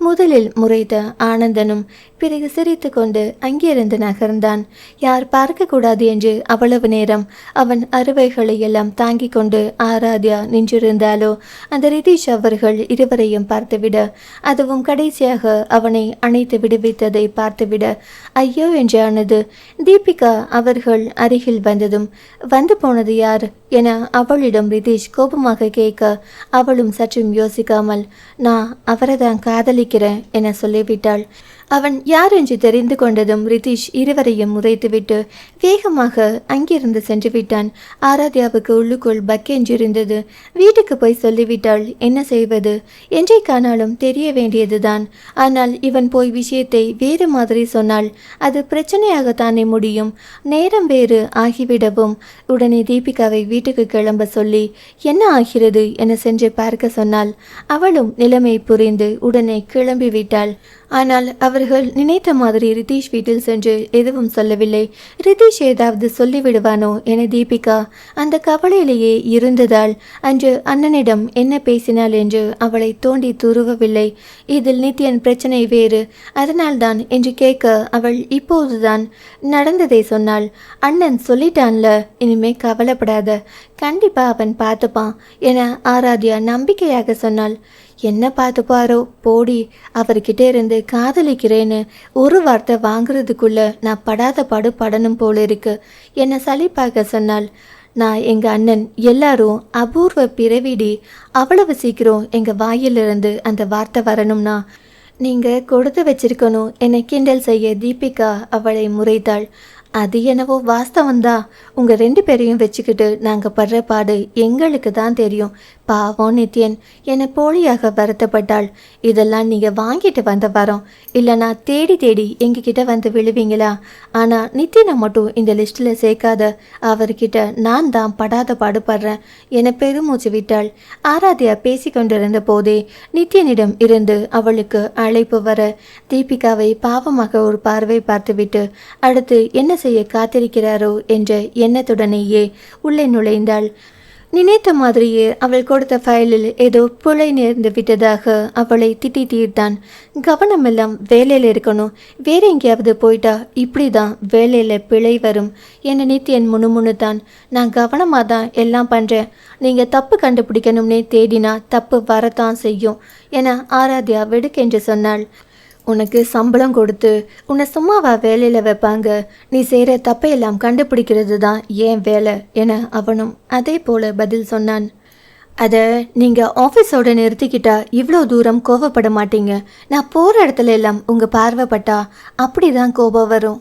முதலில் முறைத்த ஆனந்தனும் பிறகு சிரித்து கொண்டு அங்கிருந்து நகர்ந்தான். யார் பார்க்கக்கூடாது என்று அவ்வளவு நேரம் அவன் அறுவைகளை எல்லாம் தாங்கி கொண்டு ஆராத்யா நின்றிருந்தாலோ அந்த ரிதீஷ் அவர்கள் இருவரையும் பார்த்துவிட, அதுவும் கடைசியாக அவனை அணைத்து விடுவித்ததை பார்த்துவிட ஐயோ என்றானது. தீபிகா அவர்கள் அருகில் வந்ததும், வந்து போனது யார் என அவளிடம் ரிதீஷ் கோபமாக கேட்க, அவளும் சற்றும் யோசிக்காமல், நான் அவரை தான் காதலிக்கிறேன் என சொல்லிவிட்டாள். அவன் யார் என்று தெரிந்து கொண்டதும் ரிதீஷ் இருவரையும் முறைத்துவிட்டு வேகமாக அங்கிருந்து சென்று விட்டான். ஆராத்யாவுக்கு உள்ளுக்குள் பக்கென்றிருந்தது. வீட்டுக்கு போய் சொல்லிவிட்டாள். என்ன செய்வது? என்றைக்கானாலும் தெரிய வேண்டியதுதான். ஆனால் இவன் போய் விஷயத்தை வேறு மாதிரி சொன்னால் அது பிரச்சனையாகத்தானே முடியும். நேரம் வேறு ஆகிவிடவும் உடனே தீபிகாவை வீட்டுக்கு கிளம்ப சொல்லி என்ன ஆகிறது என சென்று பார்க்க சொன்னாள். அவளும் நிலைமை புரிந்து உடனே கிளம்பி விட்டாள். ஆனால் அவர்கள் நினைத்த மாதிரி ரிதீஷ் வீட்டில் சென்று எதுவும் சொல்லவில்லை. ரிதீஷ் ஏதாவது சொல்லிவிடுவானோ என தீபிகா அந்த கவலையிலேயே இருந்ததால் அன்று அண்ணனிடம் என்ன பேசினாள் என்று அவளை தோண்டி துருவவில்லை. இதில் நித்யன் பிரச்சனை வேறு, அதனால்தான் என்று கேட்க அவள் இப்போதுதான் நடந்ததை சொன்னாள். அண்ணன் சொல்லிட்டான்ல, இனிமே கவலைப்படாத, கண்டிப்பா அவன் பார்த்துப்பான் என ஆராத்யா நம்பிக்கையாக சொன்னாள். என்ன பார்த்துப்பாரோ போடி, அவர்கிட்ட இருந்து காதலிக்கிறேன்னு ஒரு வார்த்தை வாங்குறதுக்குள்ள நான் படாத பாடு படணும் போல இருக்கு என்ன சலிப்பாக சொன்னாள். நான் எங்கள் அண்ணன் எல்லாரும் அபூர்வ பிறவிடி, அவ்வளவு சீக்கிரம் எங்கள் வாயிலிருந்து அந்த வார்த்தை வரணும்னா நீங்கள் கொடுத்து வச்சிருக்கணும் என கிண்டல் செய்ய தீபிகா அவளை முறைத்தாள். அது என்னவோ வாஸ்தவந்தான். உங்கள் 2 பேரையும் வச்சுக்கிட்டு நாங்கள் படுற பாடு எங்களுக்கு தான் தெரியும். பாவம் நித்யன் என போலியாக வருத்தப்பட்டாள். இதெல்லாம் நீங்கள் வாங்கிட்டு வந்த வரோம், இல்லைனா தேடி தேடி எங்ககிட்ட வந்து விழுவீங்களா? ஆனால் நித்யனை மட்டும் இந்த லிஸ்ட்டில் சேர்க்காத, அவர்கிட்ட நான் தான் படாத பாடுபடுறேன் என பெருமூச்சு விட்டாள். ஆராத்யா பேசி கொண்டிருந்த போதே நித்யனிடம் இருந்து அவளுக்கு அழைப்பு வர தீபிகாவை பாவமாக ஒரு பார்வை பார்த்துவிட்டு அடுத்து என்ன செய்ய காத்திருக்கிறாரோ என்ற எண்ணத்துடனேயே உள்ளே நுழைந்தாள். நினைத்த மாதிரியே அவள் கொடுத்த ஃபைலில் ஏதோ புழை நேர்ந்து விட்டதாக அவளை திட்டி தீர்த்தான். கவனமெல்லாம் வேலையில் இருக்கணும், வேற எங்கேயாவது போயிட்டா இப்படி தான் வேலையில் பிழை வரும் என நித்யன் முணுமுணுத்தான். நான் கவனமாக தான் எல்லாம் பண்ணுறேன், நீங்கள் தப்பு கண்டுபிடிக்கணும்னே தேடினா தப்பு வரத்தான் செய்யும் என ஆராத்யா வெடுக்கென்று சொன்னாள். உனக்கு சம்பளம் கொடுத்து உன்னை சும்மாவா வேலையில் வைப்பாங்க? நீ செய்கிற தப்பையெல்லாம் கண்டுபிடிக்கிறது தான் ஏன் வேலை என அவனும் அதே போல பதில் சொன்னான். அதை நீங்கள் ஆஃபீஸோட நிறுத்திக்கிட்டா இவ்வளோ தூரம் கோவப்பட மாட்டீங்க. நான் போகிற இடத்துல எல்லாம் உங்கள் பார்வைப்பட்டா அப்படி தான் கோபம் வரும்.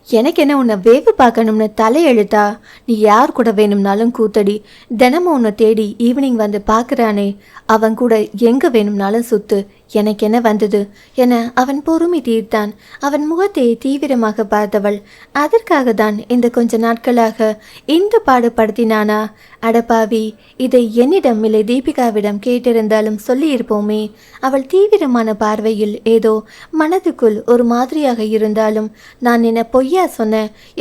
எனக்கு என்ன உன்னை வேவு பார்க்கணும்னு தலையெழுத்தா? நீ யார் கூட வேணும்னாலும் கூத்தடி. தினமும் உன்னை தேடி ஈவினிங் வந்து பார்க்குறானே, அவன் கூட எங்கே வேணும்னாலும் சுத்து, எனக்கு என்ன வந்தது என அவன் பொறுமை தீர்த்தான். அவன் முகத்தை தீவிரமாக பார்த்தவள், அதற்காக தான் இந்த கொஞ்ச நாட்களாக இந்த பாடுபடுத்தினானா? அடப்பாவி, இதை என்னிடம் இல்லை தீபிகாவிடம் கேட்டிருந்தாலும் சொல்லியிருப்போமே. அவள் தீவிரமான பார்வையில் ஏதோ மனதுக்குள் ஒரு மாதிரியாக இருந்தாலும், நான் என்ன பொய்யா சொன்ன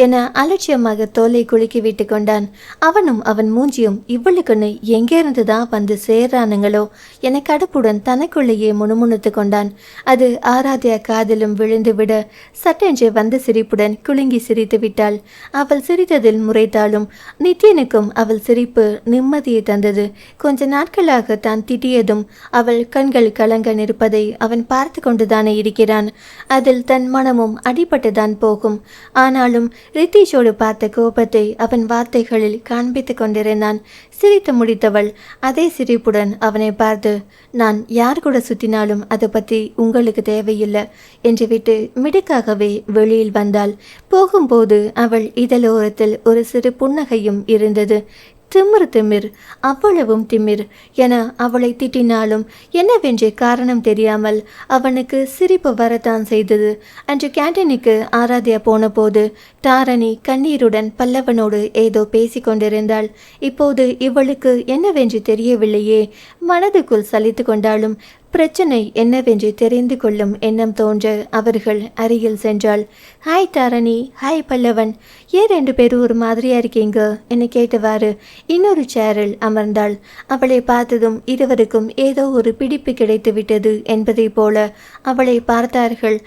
என அலட்சியமாக தோலை குலுக்கி விட்டு கொண்டான். அவனும் அவன் மூஞ்சியும் இவளுக்குன்னு எங்கேருந்து தான் வந்து சேர்றானுங்களோ என கடுப்புடன் தனக்குள்ளேயே முணுமுணுத்து கொண்டான். அது ஆராத்யா காதிலும் விழுந்து விட சட்டென்று வந்த சிரிப்புடன் குலுங்கி சிரித்து விட்டாள். அவள் சிரித்ததில் முறைத்தாலும் நித்யனுக்கும் அவள் சிரிப்பு நிம்மதியை தந்தது. கொஞ்ச நாட்களாக தான் திட்டியதும் அவள் கண்கள் கலங்க நிற்பதை அவன் பார்த்து கொண்டுதானே இருக்கிறான். அதில் தன் மனமும் அடிபட்டுதான் போகும். ஆனாலும் ரித்தீஷோடு பார்த்த கோபத்தை அவன் வார்த்தைகளில் காண்பித்து கொண்டிருந்தான். சிரித்து முடித்தவள் அதே சிரிப்புடன் அவனை பார்த்து, நான் யார் கூட சுத்தினாலும் அதை பற்றி உங்களுக்கு தேவையில்லை என்று விட்டு மிடுக்காகவே வெளியில் வந்தாள். போகும்போது அவள் இதழோரத்தில் ஒரு சிறு புன்னகையும் இருந்தது. திமிர், அவ்வளவும் திமிர் என அவளை திட்டினாலும் என்னவென்று காரணம் தெரியாமல் அவனுக்கு சிரிப்பு வரத்தான் செய்தது. அன்று கேண்டீனுக்கு ஆராத்யா போன போது தாரணி கண்ணீருடன் பல்லவனோடு ஏதோ பேசி கொண்டிருந்தாள். இப்போது இவளுக்கு என்னவென்று தெரியவில்லையே. மனதுக்குள் சலித்து கொண்டாலும் பிரச்சனை என்னவென்று தெரிந்து கொள்ளும் எண்ணம் தோன்ற அவர்கள் அருகில் சென்றாள். ஹாய் தாரணி, ஹாய் பல்லவன், ஏன் 2 பேரும் ஒரு மாதிரியா இருக்கீங்க என கேட்டவாறு இன்னொரு சேரில் அமர்ந்தாள். அவளை பார்த்ததும் இருவருக்கும் ஏதோ ஒரு பிடிப்பு கிடைத்து விட்டது என்பதை போல அவளை பார்த்தார்கள்.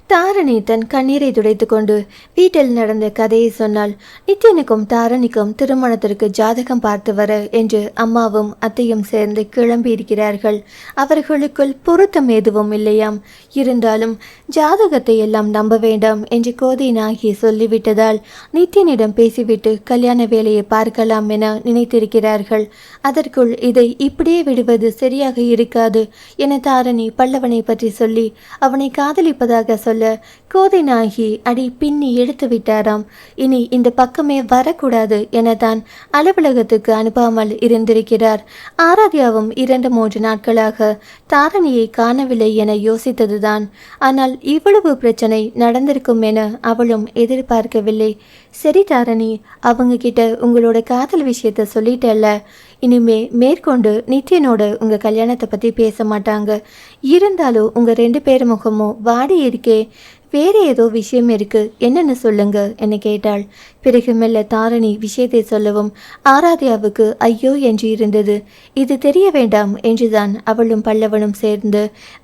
தாரணி தன் கண்ணீரை துடைத்து கொண்டு வீட்டில் நடந்த கதையை சொன்னாள். நித்யனுக்கும் தாரணிக்கும் திருமணத்திற்கு ஜாதகம் பார்த்து வர என்று அம்மாவும் அத்தையும் சேர்ந்து கிளம்பி இருக்கிறார்கள். அவர்களுக்குள் பொருத்தம் எதுவும் இல்லையாம். இருந்தாலும் ஜாதகத்தை எல்லாம் நம்ப வேண்டாம் என்று கோதைநாயகி சொல்லிவிட்டதால் நித்யனிடம் பேசிவிட்டு கல்யாண வேலையை பார்க்கலாம் என நினைத்திருக்கிறார்கள். அதற்குள் இதை இப்படியே விடுவது சரியாக இருக்காது என தாரணி பல்லவனை பற்றி சொல்லி அவனை காதலிப்பதாக சொல்ல கோதைநாயகி அடி பின்னி எடுத்து விட்டாராம். இனி இந்த பக்கமே வரக்கூடாது என தான் அலுவலகத்துக்கு அனுப்பாமல் இருந்திருக்கிறார். ஆராத்யாவும் 2-3 நாட்களாக தாரணியை காணவில்லை என யோசித்ததுதான். ஆனால் இவ்வளவு பிரச்சனை நடந்திருக்கும் என அவளும் எதிர்பார்க்கவில்லை. சரி தாரணி, அவங்க கிட்ட உங்களோட காதல் விஷயத்த சொல்லிட்டல்ல, இனிமே மேற்கொண்டு நித்யனோட உங்க கல்யாணத்தை பத்தி பேச மாட்டாங்க. இருந்தாலும் உங்க 2 பேர் முகமும் வாடி இருக்கே, வேற ஏதோ விஷயம் இருக்கு, என்னன்னு சொல்லுங்க என கேட்டாள். பிறகு மெல்ல தாரணி விஷயத்தை சொல்லவும் ஆராத்யாவுக்கு ஐயோ என்று இருந்தது. இது தெரிய வேண்டாம் என்றுதான் அவளும் பல்லவனும் சேர்ந்து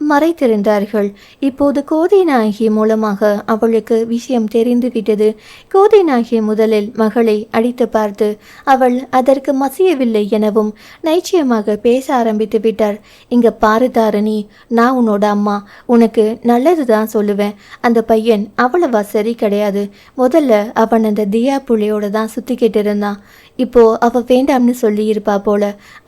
மறைத்திருந்தார்கள். இப்போது கோதைநாயகி மூலமாக அவளுக்கு விஷயம் தெரிந்து விட்டது. கோதைநாயகி முதலில் மகளை அடித்து பார்த்து அவள் அதற்கு மசியவில்லை எனவும் நைச்சியமாக பேச ஆரம்பித்து விட்டார். இங்க பாரு தாரணி, நான் உன்னோட அம்மா, உனக்கு நல்லது தான் சொல்லுவேன். அந்த பையன் அவ்வளவா சரி கிடையாது. முதல்ல அவன் அந்த தியா புள்ளையோட தான் சுத்திக்கிட்டு இருந்தான். இப்போ அவ வேண்டாம்னு சொல்லி இருப்பா போல,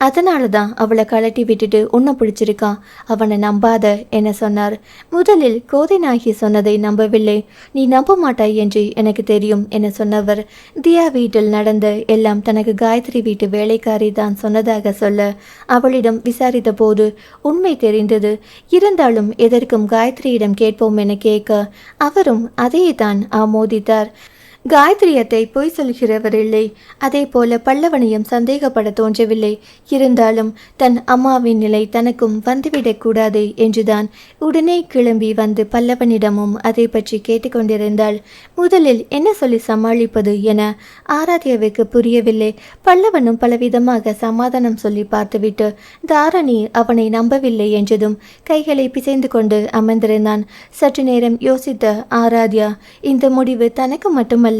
அதனால தான் அவளை கலட்டி விட்டுட்டு உன்னை பிடிச்சிருக்கான். அவனை நம்பாத என சொன்னார். முதலில் கோதைநாயகி சொன்னதை நம்பவில்லை. நீ நம்ப மாட்டாய் என்று எனக்கு தெரியும் என சொன்னவர் தியா வீட்டில் நடந்த எல்லாம் தனக்கு காயத்ரி வீட்டு வேலைக்காரி தான் சொன்னதாக சொல்ல அவளிடம் விசாரித்த போது உண்மை தெரிந்தது. இருந்தாலும் எதற்கும் காயத்ரியிடம் கேட்போம் என கேட்க அவரும் அதையே தான் ஆமோதித்தார். காயத்ரியத்தை பொய் சொல்கிறவர் இல்லை. அதே போல பல்லவனையும் சந்தேகப்பட தோன்றவில்லை. இருந்தாலும் தன் அம்மாவின் நிலை தனக்கும் வந்துவிடக்கூடாது என்றுதான் உடனே கிளம்பி வந்து பல்லவனிடமும் அதை பற்றி கேட்டுக்கொண்டிருந்தாள். முதலில் என்ன சொல்லி சமாளிப்பது என ஆராத்யாவுக்கு புரியவில்லை. பல்லவனும் பலவிதமாக சமாதானம் சொல்லி பார்த்துவிட்டு தாரணி அவனை நம்பவில்லை என்றதும் கைகளை பிசைந்து கொண்டு அமர்ந்திருந்தான். சற்று நேரம் யோசித்த ஆராத்யா இந்த முடிவு தனக்கு மட்டுமல்ல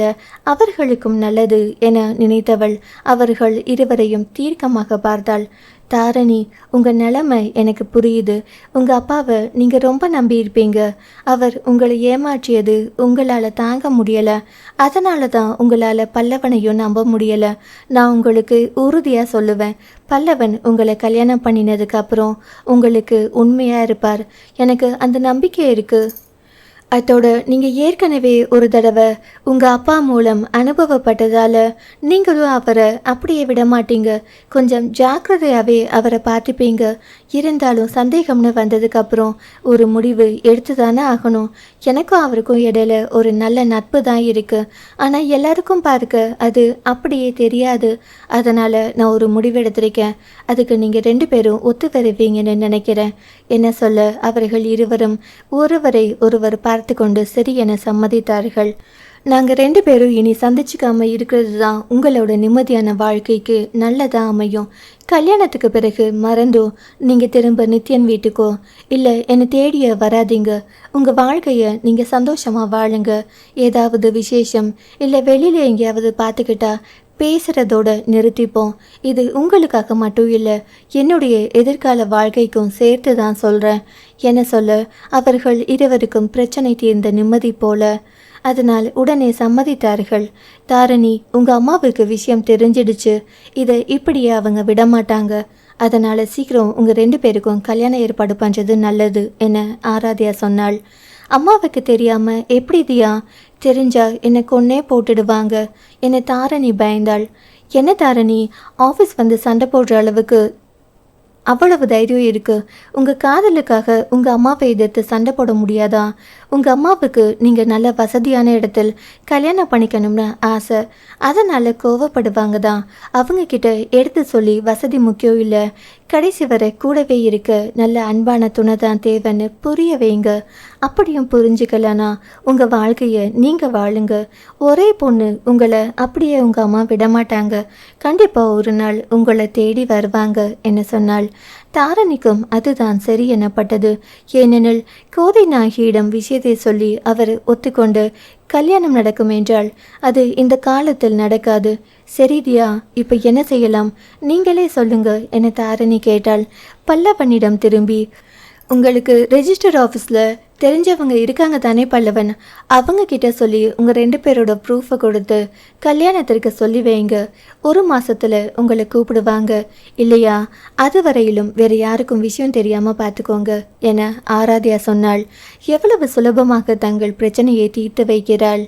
அவர்களுக்கும் நல்லது என நினைத்தவள் அவர்கள் இருவரையும் தீர்க்கமாக பார்த்தாள். தாரணி, உங்கள் நிலைமை எனக்கு புரியுது. உங்கள் அப்பாவை நீங்கள் ரொம்ப நம்பியிருப்பீங்க. அவர் உங்களை ஏமாற்றியது உங்களால் தாங்க முடியலை. அதனால தான் உங்களால் பல்லவனையும் நம்ப முடியலை. நான் உங்களுக்கு உறுதியாக சொல்லுவேன், பல்லவன் உங்களை கல்யாணம் பண்ணினதுக்கு அப்புறம் உங்களுக்கு உண்மையாக இருப்பார். எனக்கு அந்த நம்பிக்கை இருக்குது. அதோட நீங்கள் ஏற்கனவே ஒரு தடவை உங்கள் அப்பா மூலம் அனுபவப்பட்டதால் நீங்களும் அவரை அப்படியே விட மாட்டீங்க. கொஞ்சம் ஜாக்கிரதையாகவே அவரை பார்த்துப்பீங்க. இருந்தாலும் சந்தேகம்னு வந்ததுக்கப்புறம் ஒரு முடிவு எடுத்து தானே ஆகணும். எனக்கும் அவருக்கும் இடையில ஒரு நல்ல நட்பு தான் இருக்குது. ஆனால் எல்லாருக்கும் பார்க்க அது அப்படியே தெரியாது. அதனால் நான் ஒரு முடிவு எடுத்திருக்கேன். அதுக்கு நீங்கள் 2 பேரும் ஒத்து வருவீங்கன்னு நினைக்கிறேன். என்ன சொல்ல, அவர்கள் இருவரும் ஒருவரை ஒருவர் பார்த்து கொண்டு சரி என சம்மதித்தார்கள். நாங்கள் 2 பேரும் இனி சந்திச்சுக்காம இருக்கிறது தான் உங்களோட நிம்மதியான வாழ்க்கைக்கு நல்லதாக அமையும். கல்யாணத்துக்கு பிறகு மறந்தும் நீங்கள் திரும்ப நித்யன் வீட்டுக்கோ இல்லை என்னை தேடிய வராதிங்க. உங்கள் வாழ்க்கையை நீங்கள் சந்தோஷமாக வாழுங்க. ஏதாவது விசேஷம் இல்லை வெளியில் எங்கேயாவது பார்த்துக்கிட்டா பேசுகிறதோட நிறுத்திப்போம். இது உங்களுக்காக மட்டும் இல்லை, என்னுடைய எதிர்கால வாழ்க்கைக்கும் சேர்த்து தான் சொல்கிறேன். என்ன சொல்ல, அவர்கள் இருவருக்கும் பிரச்சனை தீர்ந்த நிம்மதி போல. அதனால் உடனே சம்மதித்தார்கள். தாரணி, உங்கள் அம்மாவுக்கு விஷயம் தெரிஞ்சிடுச்சு. இதை இப்படியே அவங்க விடமாட்டாங்க. அதனால் சீக்கிரம் உங்கள் 2 பேருக்கும் கல்யாணம் ஏற்பாடு பண்ணுறது நல்லது என ஆராத்யா சொன்னாள். அம்மாவுக்கு தெரியாமல் எப்படி தியா? தெரிஞ்சா என்னை கொன்னே போட்டுடுவாங்க என்னை தாரணி பயந்தாள். என்ன தாரணி, ஆஃபீஸ் வந்து சண்டை போடுற அளவுக்கு அவ்வளவு தைரியம் இருக்குது? உங்கள் காதலுக்காக உங்கள் அம்மாவை எதிர்த்து சண்டை போட முடியாதா? உங்கள் அம்மாவுக்கு நீங்கள் நல்ல வசதியான இடத்தில் கல்யாணம் பண்ணிக்கணும்னு ஆசை. அதனால் கோவப்படுவாங்க தான். அவங்கக்கிட்ட எடுத்து சொல்லி வசதி முக்கியம் இல்லை, கடைசி வரை கூடவே இருக்க நல்ல அன்பான துணை தான் தேவைன்னு புரிய வைங்க. அப்படியும் புரிஞ்சுக்கலனா உங்கள் வாழ்க்கையை நீங்கள் வாழுங்க. ஒரே பொண்ணு உங்களை அப்படியே உங்கள் அம்மா விடமாட்டாங்க. கண்டிப்பாக ஒரு நாள் உங்களை தேடி வருவாங்க என சொன்னாள். தாரணிக்கும் அதுதான் சரி எனப்பட்டது. ஏனெனில் கோதை நாயகியிடம் விஷயத்தை சொல்லி அவர் ஒத்துக்கொண்டு கல்யாணம் நடக்கும் என்றால் அது இந்த காலத்தில் நடக்காது. சரிதியா, இப்போ என்ன செய்யலாம், நீங்களே சொல்லுங்க என தாரணி கேட்டாள். பல்லவனிடம் திரும்பி, உங்களுக்கு ரெஜிஸ்டர் ஆஃபீஸில் தெரிஞ்சவங்க இருக்காங்க தானே பல்லவன்? அவங்க கிட்ட சொல்லி உங்கள் 2 பேரோட ப்ரூஃபை கொடுத்து கல்யாணத்திற்கு சொல்லி வைங்க. 1 மாதத்தில் உங்களை கூப்பிடுவாங்க. இல்லையா, அது வரையிலும் வேறு யாருக்கும் விஷயம் தெரியாமல் பார்த்துக்கோங்க என ஆராத்யா சொன்னாள். எவ்வளவு சுலபமாக தங்கள் பிரச்சனையை தீர்த்து வைக்கிறாள்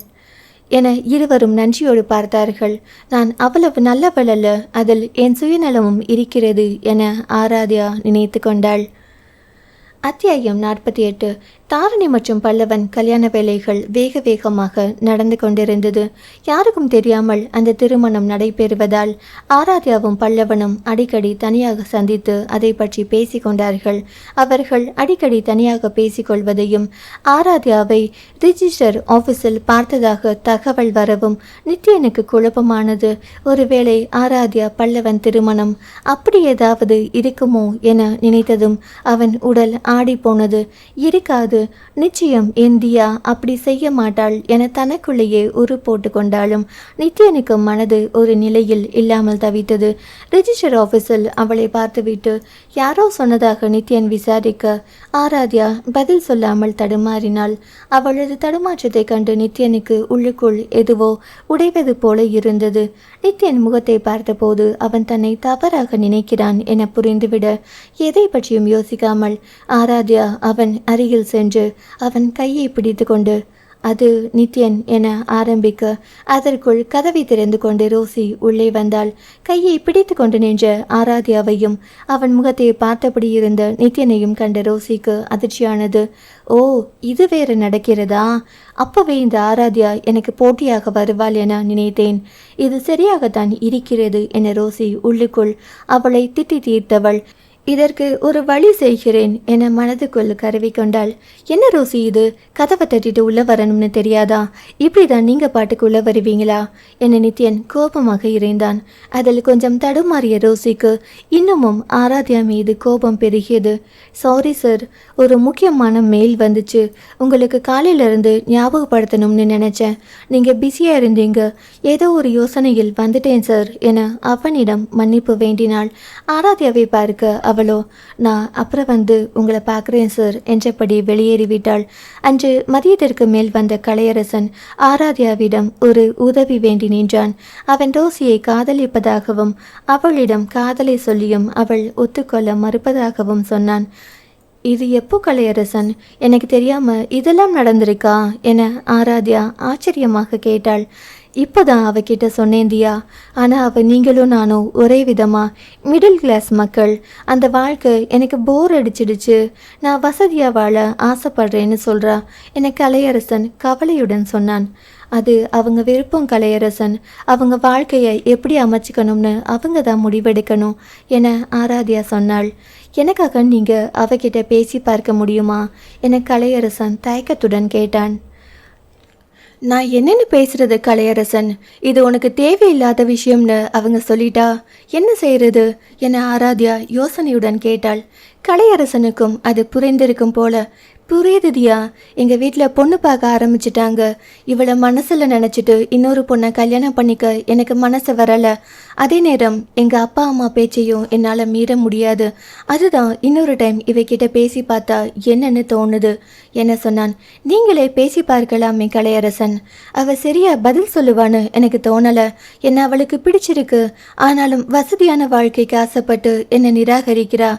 என இருவரும் நன்றியோடு பார்த்தார்கள். நான் அவ்வளவு நல்லவள் அல்ல, அதில் என் சுயநலமும் இருக்கிறது என ஆராத்யா நினைத்து கொண்டாள். அத்தியாயம் 48. தாரணி மற்றும் பல்லவன் கல்யாண வேலைகள் வேக வேகமாக நடந்து கொண்டிருந்தது. யாருக்கும் தெரியாமல் அந்த திருமணம் நடைபெறுவதால் ஆராத்யாவும் பல்லவனும் அடிக்கடி தனியாக சந்தித்து அதை பற்றி பேசிக்கொண்டார்கள். அவர்கள் அடிக்கடி தனியாக பேசிக்கொள்வதையும் ஆராத்யாவை ரிஜிஸ்டர் ஆஃபீஸில் பார்த்ததாக தகவல் வரவும் நித்யனுக்கு குழப்பமானது. ஒருவேளை ஆராத்யா பல்லவன் திருமணம் அப்படி ஏதாவது இருக்குமோ என நினைத்ததும் அவன் உடல் ஆடி போனது. இருக்காது, நிச்சயம் இந்தியா அப்படி செய்ய மாட்டாள் என தனக்குள்ளேயே உரு போட்டு கொண்டாலும் நித்யனுக்கு மனது ஒரு நிலையில் இல்லாமல் தவித்தது. ரிஜிஸ்டர் ஆஃபீஸில் அவளை பார்த்துவிட்டு யாரோ சொன்னதாக நித்யன் விசாரிக்க ஆராத்யா பதில் சொல்லாமல் தடுமாறினாள். அவளது தடுமாற்றத்தை கண்டு நித்யனுக்கு உள்ளுக்குள் எதுவோ உடைவது போல இருந்தது. நித்யன் முகத்தை பார்த்தபோது அவன் தன்னை தவறாக நினைக்கிறான் என புரிந்துவிட எதை பற்றியும் யோசிக்காமல் ஆராத்யா அவன் அருகில் சென்று அவன் கையை பிடித்து கொண்டு அது நித்யன் என ஆரம்பிக்க அதற்குள் கதவை திறந்து கொண்டு ரோசி உள்ளே வந்தாள். கையை பிடித்து கொண்டு நின்ற ஆராத்யாவையும் அவன் முகத்தை பார்த்தபடி இருந்த நித்யனையும் கண்ட ரோசிக்கு அதிர்ச்சியானது. ஓ, இது வேறு நடக்கிறதா? அப்பவே இந்த ஆராத்யா எனக்கு போட்டியாக வருவாள் என நினைத்தேன். இது சரியாகத்தான் இருக்கிறது என ரோசி உள்ளுக்குள் அவளை திட்டி தீர்த்தவள். இதற்கு ஒரு வழி செய்கிறேன் என மனதுக்குள் கருவி கொண்டாள். என்ன ரோசி இது, கதவை தட்டிட்டு உள்ள வரணும்னு தெரியாதா? இப்படிதான் நீங்க பாட்டுக்கு உள்ள வருவீங்களா என நித்யன் கோபமாக இருந்தான். அதில் கொஞ்சம் தடுமாறிய ரோசிக்கு இன்னமும் ஆராத்யா மீது கோபம் பெருகியது. சாரி சார், ஒரு முக்கியமான மெயில் வந்துச்சு, உங்களுக்கு காலையிலிருந்து ஞாபகப்படுத்தணும்னு நினைச்சேன், நீங்க பிஸியா இருந்தீங்க, ஏதோ ஒரு யோசனையில் வந்துட்டேன் சார் என அவனிடம் மன்னிப்பு வேண்டினாள். ஆராத்யாவை பார்க்க அவளோ நான் அப்புறம் வந்து உங்களை பார்க்குறேன் சார் என்றபடி வெளியேறிவிட்டாள். அன்று மதியத்திற்கு மேல் வந்த கலையரசன் ஆராத்யாவிடம் ஒரு உதவி வேண்டி நின்றான். அவன் ரோசியை காதலிப்பதாகவும் அவளிடம் காதலை சொல்லியும் அவள் ஒத்துக்கொள்ள மறுப்பதாகவும் சொன்னான். இது எப்போ கலையரசன், எனக்கு தெரியாம இதெல்லாம் நடந்திருக்கா என ஆராத்யா ஆச்சரியமாக கேட்டாள். இப்போதான் அவகிட்ட சொன்னேன் தியா, ஆனால் அவள் நீங்களும் நானும் ஒரே விதமா மிடில் கிளாஸ் மக்கள், அந்த வாழ்க்கை எனக்கு போர் அடிச்சிடுச்சு, நான் வசதியாக வாழ ஆசைப்படுறேன்னு சொல்கிறா என கலையரசன் கவலையுடன் சொன்னான். அது அவங்க விருப்பம் கலையரசன், அவங்க வாழ்க்கையை எப்படி அமைச்சிக்கணும்னு அவங்க தான் முடிவெடுக்கணும் என ஆராத்யா சொன்னாள். எனக்காக நீங்கள் அவகிட்ட பேசி பார்க்க முடியுமா என கலையரசன் தயக்கத்துடன் கேட்டான். நான் என்னென்னு பேசுறது கலையரசன், இது உனக்கு தேவையில்லாத விஷயம்னு அவங்க சொல்லிட்டா என்ன செய்யறது என ஆராத்யா யோசனையுடன் கேட்டாள். கலையரசனுக்கும் அது புரிந்திருக்கும் போல. புரியுதுதியா, எங்கள் வீட்டில் பொண்ணு பார்க்க ஆரம்பிச்சிட்டாங்க, இவளை மனசில் நினச்சிட்டு இன்னொரு பொண்ணை கல்யாணம் பண்ணிக்க எனக்கு மனசு வரலை. அதே நேரம் எங்கள் அப்பா அம்மா பேச்சையும் என்னால் மீற முடியாது. அதுதான் இன்னொரு டைம் இவகிட்ட பேசி பார்த்தா என்னன்னு தோணுது என சொன்னான். நீங்களே பேசி பார்க்கலாமே கலையரசன், அவள் சரியா பதில் சொல்லுவான்னு எனக்கு தோணலை. என்ன அவளுக்கு பிடிச்சிருக்கு, ஆனாலும் வசதியான வாழ்க்கைக்கு ஆசைப்பட்டு என்னை நிராகரிக்கிறா.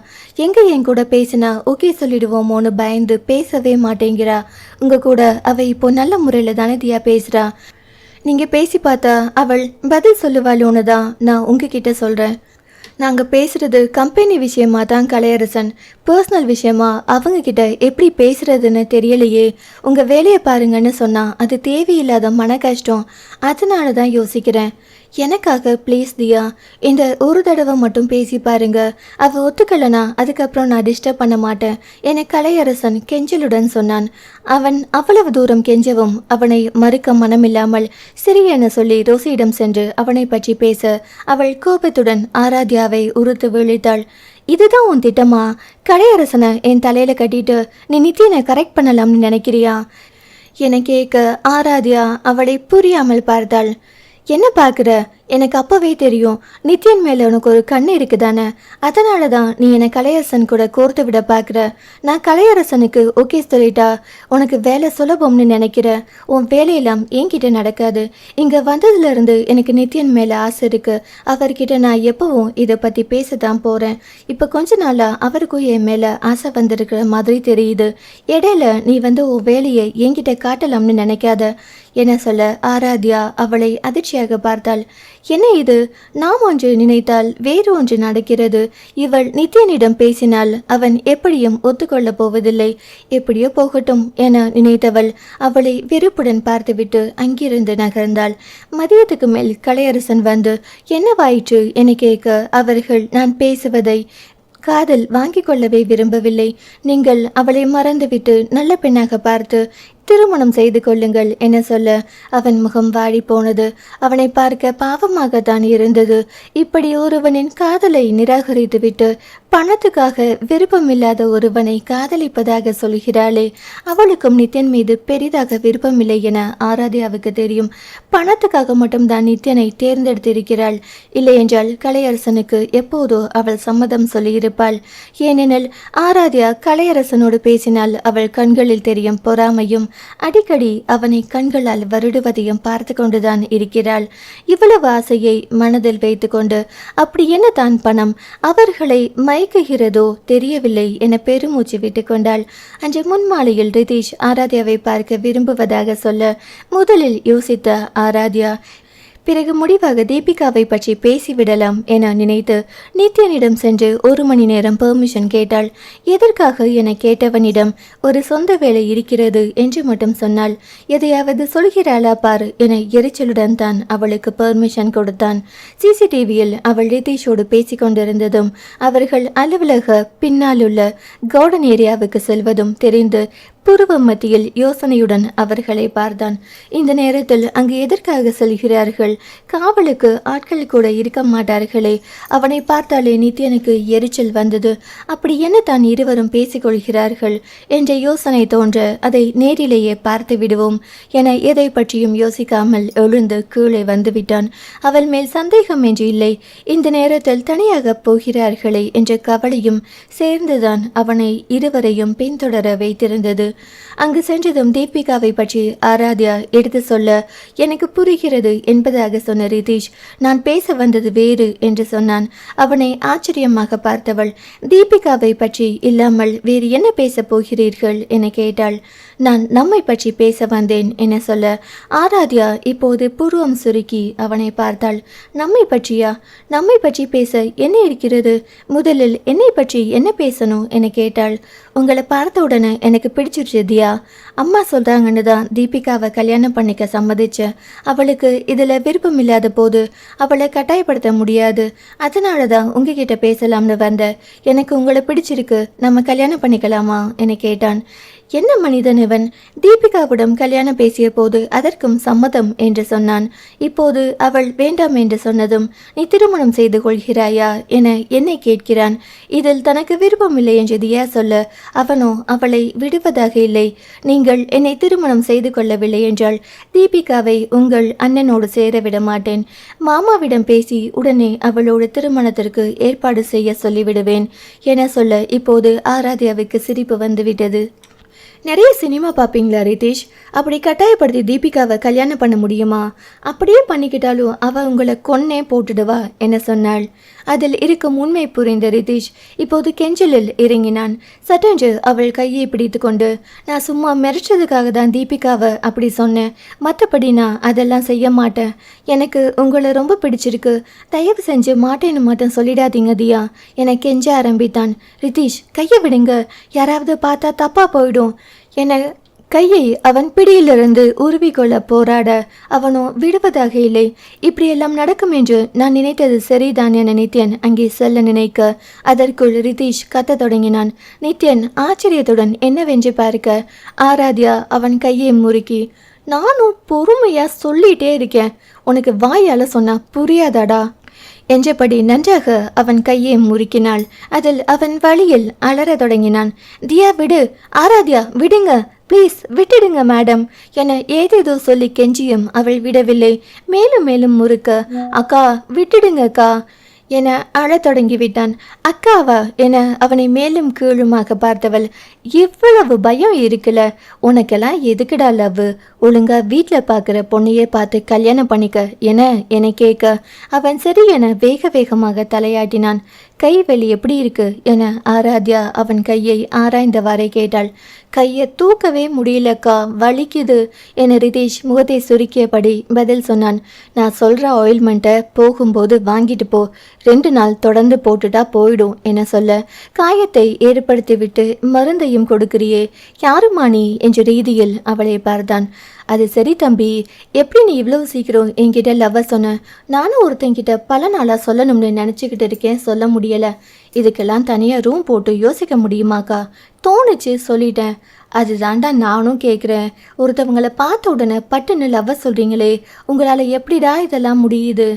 எங்கே என் கூட பேசினா ஓகே சொல்லிடுவோமோன்னு பயந்து பேசவே மாட்டேங்கிறா. உங்க கூட அவ இப்போ நல்ல முறையில் தானே தியா பேசுறா. நீங்க பேசி பார்த்தா அவள் பதில் சொல்லுவாளோன்னு தான் நான் உங்ககிட்ட சொல்றேன். நாங்கள் பேசுறது கம்பெனி விஷயமா தான் கலையரசன், பர்சனல் விஷயமா அவங்க கிட்ட எப்படி பேசுறதுன்னு தெரியலையே. உங்கள் வேலையை பாருங்கன்னு சொன்னால் அது தேவையில்லாத மன கஷ்டம், அதனால தான் யோசிக்கிறேன். எனக்காக ப்ளீஸ் தியா, இந்த ஒரு தடவை மட்டும் பேசி பாருங்க, அவள் ஒத்துக்கலனா அதுக்கப்புறம் நான் டிஸ்டர்ப் பண்ண மாட்டேன் என கலையரசன் கெஞ்சலுடன் சொன்னான். அவன் அவ்வளவு தூரம் கெஞ்சவும் அவனை மறுக்க மனமில்லாமல் சரி என சொல்லி ரோசியிடம் சென்று அவனை பற்றி பேச அவள் கோபத்துடன் ஆராத்யாவை உறுத்து விழித்தாள். இதுதான் உன் திட்டமா? கலையரசனை என் தலையில கட்டிட்டு நீ நித்யனை கரெக்ட் பண்ணலாம்னு நினைக்கிறியா என கேட்க ஆராத்யா அவளை புரியாமல் பார்த்தாள். என்ன பார்க்குற, எனக்கு அப்போவே தெரியும் நித்யன் மேலே உனக்கு ஒரு கண்ணு இருக்குதானே, அதனால தான் நீ என்னை கலையரசன் கூட கோர்த்து விட பார்க்குற. நான் கலையரசனுக்கு ஓகே சொல்லிட்டா உனக்கு வேலை சுலபம்னு நினைக்கிற. உன் வேலையெல்லாம் என்கிட்ட நடக்காது. இங்கே வந்ததுலேருந்து எனக்கு நித்யன் மேலே ஆசை இருக்குது. அவர்கிட்ட நான் எப்பவும் இதை பற்றி பேச தான் போகிறேன். இப்போ கொஞ்ச நாளாக அவருக்கும் என் மேலே ஆசை வந்திருக்கிற மாதிரி தெரியுது. இடையில நீ வந்து உன் வேலையை என்கிட்ட காட்டலாம்னு நினைக்காத என சொல்ல ஆராத்யா அவளை அதிர்ச்சியாக பார்த்தாள். என்ன இது, நாம் ஒன்று நினைத்தால் வேறு ஒன்று நடக்கிறது. இவள் நித்யனிடம் பேசினால் அவன் எப்படியும் ஒத்துக்கொள்ளப் போவதில்லை. எப்படியோ போகட்டும் என நினைத்தவள் அவளை வெறுப்புடன் பார்த்துவிட்டு அங்கிருந்து நகர்ந்தாள். மதியத்துக்கு மேல் கலையரசன் வந்து என்னவாயிற்று என கேட்க அவர்கள் நான் பேசுவதை காதல் வாங்கிக் கொள்ளவே விரும்பவில்லை. நீங்கள் அவளை மறந்துவிட்டு நல்ல பெண்ணாக பார்த்து திருமணம் செய்து கொள்ளுங்கள் என சொல்ல அவன் முகம் வாடி போனது. அவனை பார்க்க பாவமாகத்தான் இருந்தது. இப்படி ஒருவனின் காதலை நிராகரித்துவிட்டு பணத்துக்காக விருப்பமில்லாத ஒருவனை காதலிப்பதாக சொல்கிறாளே, அவளுக்கும் நித்யன் மீது பெரிதாக விருப்பமில்லை என ஆராத்யாவுக்கு தெரியும். பணத்துக்காக மட்டும்தான் நித்யனை தேர்ந்தெடுத்திருக்கிறாள். இல்லையென்றால் கலையரசனுக்கு எப்போதோ அவள் சம்மதம் சொல்லியிருப்பாள். ஏனெனில் ஆராத்யா கலையரசனோடு பேசினால் அவள் கண்களில் தெரியும் பொறாமையும் அடிக்கடி அவனை கண்களால் வருடுவதையும் பார்த்து கொண்டுதான் இருக்கிறாள். இவ்வளவு ஆசையை மனதில் வைத்துக்கொண்டு அப்படி என்ன தான் பணம் அவர்களை மயக்குகிறதோ தெரியவில்லை என பெருமூச்சு விட்டு கொண்டாள். அன்று முன்மாலையில் ரிதீஷ் ஆராத்யாவை பார்க்க விரும்புவதாக சொல்ல முதலில் யோசித்த ஆராத்யா பிறகு முடிவாக தீபிகாவை பற்றி பேசிவிடலாம் என நினைத்து நித்யனிடம் சென்று 1 மணி நேரம் பெர்மிஷன் கேட்டாள். எதற்காக என கேட்டவனிடம் ஒரு சொந்த வேலை இருக்கிறது என்று மட்டும் சொன்னாள். எதையாவது சொல்கிறாளா பாரு என எரிச்சலுடன் தான் அவளுக்கு பெர்மிஷன் கொடுத்தான். சிசிடிவியில் அவள் ரிதீஷோடு பேசிக் கொண்டிருந்ததும் அவர்கள் அலுவலக பின்னாலுள்ள கார்டன் ஏரியாவுக்கு செல்வதும் தெரிந்து புருவ மத்தியில் யோசனையுடன் அவர்களை பார்த்தான். இந்த நேரத்தில் அங்கு எதற்காக செல்கிறார்கள்? காவலுக்கு ஆட்கள் கூட இருக்க மாட்டார்களே. அவனை பார்த்தாலே நித்யனுக்கு எரிச்சல் வந்தது. அப்படி என்ன தான் இருவரும் பேசிக்கொள்கிறார்கள் என்ற யோசனை தோன்ற அதை நேரிலேயே பார்த்து விடுவோம் என எதை பற்றியும் யோசிக்காமல் எழுந்து கீழே வந்துவிட்டான். அவள் மேல் சந்தேகம் என்று இல்லை, இந்த நேரத்தில் தனியாக போகிறார்களே என்ற கவலையும் சேர்ந்துதான் அவனை இருவரையும் பின்தொடர வைத்திருந்தது. அங்கு சென்றதும் தீபிகாவை பற்றி ஆராத்யா எடுத்து சொல்ல எனக்கு புரிகிறது என்பதாக சொன்ன ரிதீஷ் நான் பேச வந்தது வேறு என்று சொன்னான். அவனை ஆச்சரியமாக பார்த்தவள் தீபிகாவை பற்றி இல்லாமல் வேறு என்ன பேச போகிறீர்கள் என கேட்டாள். நான் நம்மை பற்றி பேச வந்தேன் என சொல்ல ஆராத்யா இப்போது புருவம் சுருக்கி அவனை பார்த்தாள். நம்மை பற்றியா? நம்மை பற்றி பேச என்ன இருக்கிறது? முதலில் என்னை பற்றி என்ன பேசணும் என கேட்டாள். உங்களை பார்த்த உடனே எனக்கு பிடிச்சிருச்சு தியா. அம்மா சொல்கிறாங்கன்னு தான் தீபிகாவை கல்யாணம் பண்ணிக்க சம்மதிச்சேன். அவளுக்கு இதில் விருப்பம் இல்லாத போது அவளை கட்டாயப்படுத்த முடியாது. அதனால தான் உங்ககிட்ட பேசலாம்னு வந்தேன். எனக்கு உங்களை பிடிச்சிருக்கு, நம்ம கல்யாணம் பண்ணிக்கலாமா என கேட்டான். என்ன மனிதன் இவன்? தீபிகாவிடம் கல்யாணம் பேசிய போது அதற்கும் சம்மதம் என்று சொன்னான். இப்போது அவள் வேண்டாம் என்று சொன்னதும் நீ திருமணம் செய்து கொள்கிறாயா என என்னை கேட்கிறான். இதில் தனக்கு விருப்பம் இல்லை என்று தியா சொல்ல அவனோ அவளை விடுவதாக இல்லை. நீங்கள் என்னை திருமணம் செய்து கொள்ளவில்லை என்றால் தீபிகாவை உங்கள் அண்ணனோடு சேர விட மாட்டேன். மாமாவிடம் பேசி உடனே அவளோடு திருமணத்திற்கு ஏற்பாடு செய்ய சொல்லிவிடுவேன் என சொல்ல இப்போது ஆராத்யாவுக்கு சிரிப்பு வந்துவிட்டது. நிறைய சினிமா பார்ப்பீங்களா ரிதீஷ்? அப்படி கட்டாயப்படுத்தி தீபிகாவை கல்யாணம் பண்ண முடியுமா? அப்படியே பண்ணிக்கிட்டாலும் அவள் உங்களை கொன்னே போட்டுடுவா என சொன்னாள். அதில் இருக்கும் உண்மை புரிந்த ரிதீஷ் இப்போது கெஞ்சலில் இறங்கினான். சட்டென்று அவள் கையை பிடித்து கொண்டு நான் சும்மா மிரட்டதுக்காக தான் தீபிகாவை அப்படி சொன்னேன், மற்றபடி நான் அதெல்லாம் செய்ய மாட்டேன். எனக்கு உங்களை ரொம்ப பிடிச்சிருக்கு, தயவு செஞ்சு மாட்டேன்னு மட்டும் சொல்லிடாதீங்க தியா என கெஞ்ச ஆரம்பித்தான். ரிதீஷ் கையை விடுங்க, யாராவது பார்த்தா தப்பா போயிடும் என கையை அவன் பிடியிலிருந்து உருவிக்கொள்ள போராட அவனோ விடுவதாக இல்லை. இப்படியெல்லாம் நடக்கும் என்று நான் நினைத்தது சரிதான் என நித்யன் அங்கே செல்ல நினைக்க அதற்குள் ரிதீஷ் கத்த தொடங்கினான். நித்யன் ஆச்சரியத்துடன் என்னவென்று பார்க்க ஆராத்யா அவன் கையை முறுக்கி நானும் பொறுமையா சொல்லிட்டே இருக்கேன், உனக்கு வாயால சொன்னா புரியாதாடா என்றபடி நன்றாக அவன் கையை முறுக்கினாள். அதில் அவன் வழியில் அலற தொடங்கினான். தியா விடு, ஆராத்யா விடுங்க, ப்ளீஸ் விட்டுடுங்க மேடம் என ஏதேதோ சொல்லி கெஞ்சியும் அவள் விடவில்லை. மேலும் மேலும் முறுக்க அக்கா விட்டுடுங்க அக்கா என அழத் தொடங்கிவிட்டான். அக்காவா என அவனை மேலும் கீழுமாக பார்த்தவள் இவ்வளவு பயம் இருக்குல்ல, உனக்கெல்லாம் எதுக்குடா லவ்? ஒழுங்கா வீட்டில் பார்க்குற பொண்ணையே பார்த்து கல்யாணம் பண்ணிக்க என கேட்க அவன் சரி என வேக வேகமாக தலையாட்டினான். கைவெளி எப்படி இருக்கு என ஆராத்யா அவன் கையை ஆராய்ந்தவாறே கேட்டாள். கையை தூக்கவே முடியலக்கா, வலிக்குது என ரிதீஷ் முகத்தை சுருக்கியபடி பதில் சொன்னான். நான் சொல்கிற ஆயில்மெண்ட்டை போகும்போது வாங்கிட்டு போ, 2 நாள் தொடர்ந்து போட்டுட்டா போயிடும் என சொல்ல காயத்தை ஏற்படுத்திவிட்டு மருந்தையும் கொடுக்கிறியே, யாருமா நீ என்ற ரீதியில் அவளை பார்த்தான். அது சரி தம்பி, எப்படி நீ இவ்வளவு சீக்கிரம் என்கிட்ட லவ்வை சொன்ன? நானும் ஒருத்தங்கிட்ட பல நாளாக சொல்லணும்னு நினச்சிக்கிட்டு இருக்கேன், சொல்ல முடியலை. இதுக்கெல்லாம் தனியாக ரூம் போட்டு யோசிக்க முடியுமாக்கா? தோணுச்சு சொல்லிட்டேன். அதுதான்டா நானும் கேட்குறேன். ஒருத்தவங்களை பார்த்த உடனே பட்டுன்னு லவ்வை சொல்கிறீங்களே, உங்களால் எப்படிடா இதெல்லாம் முடியுது?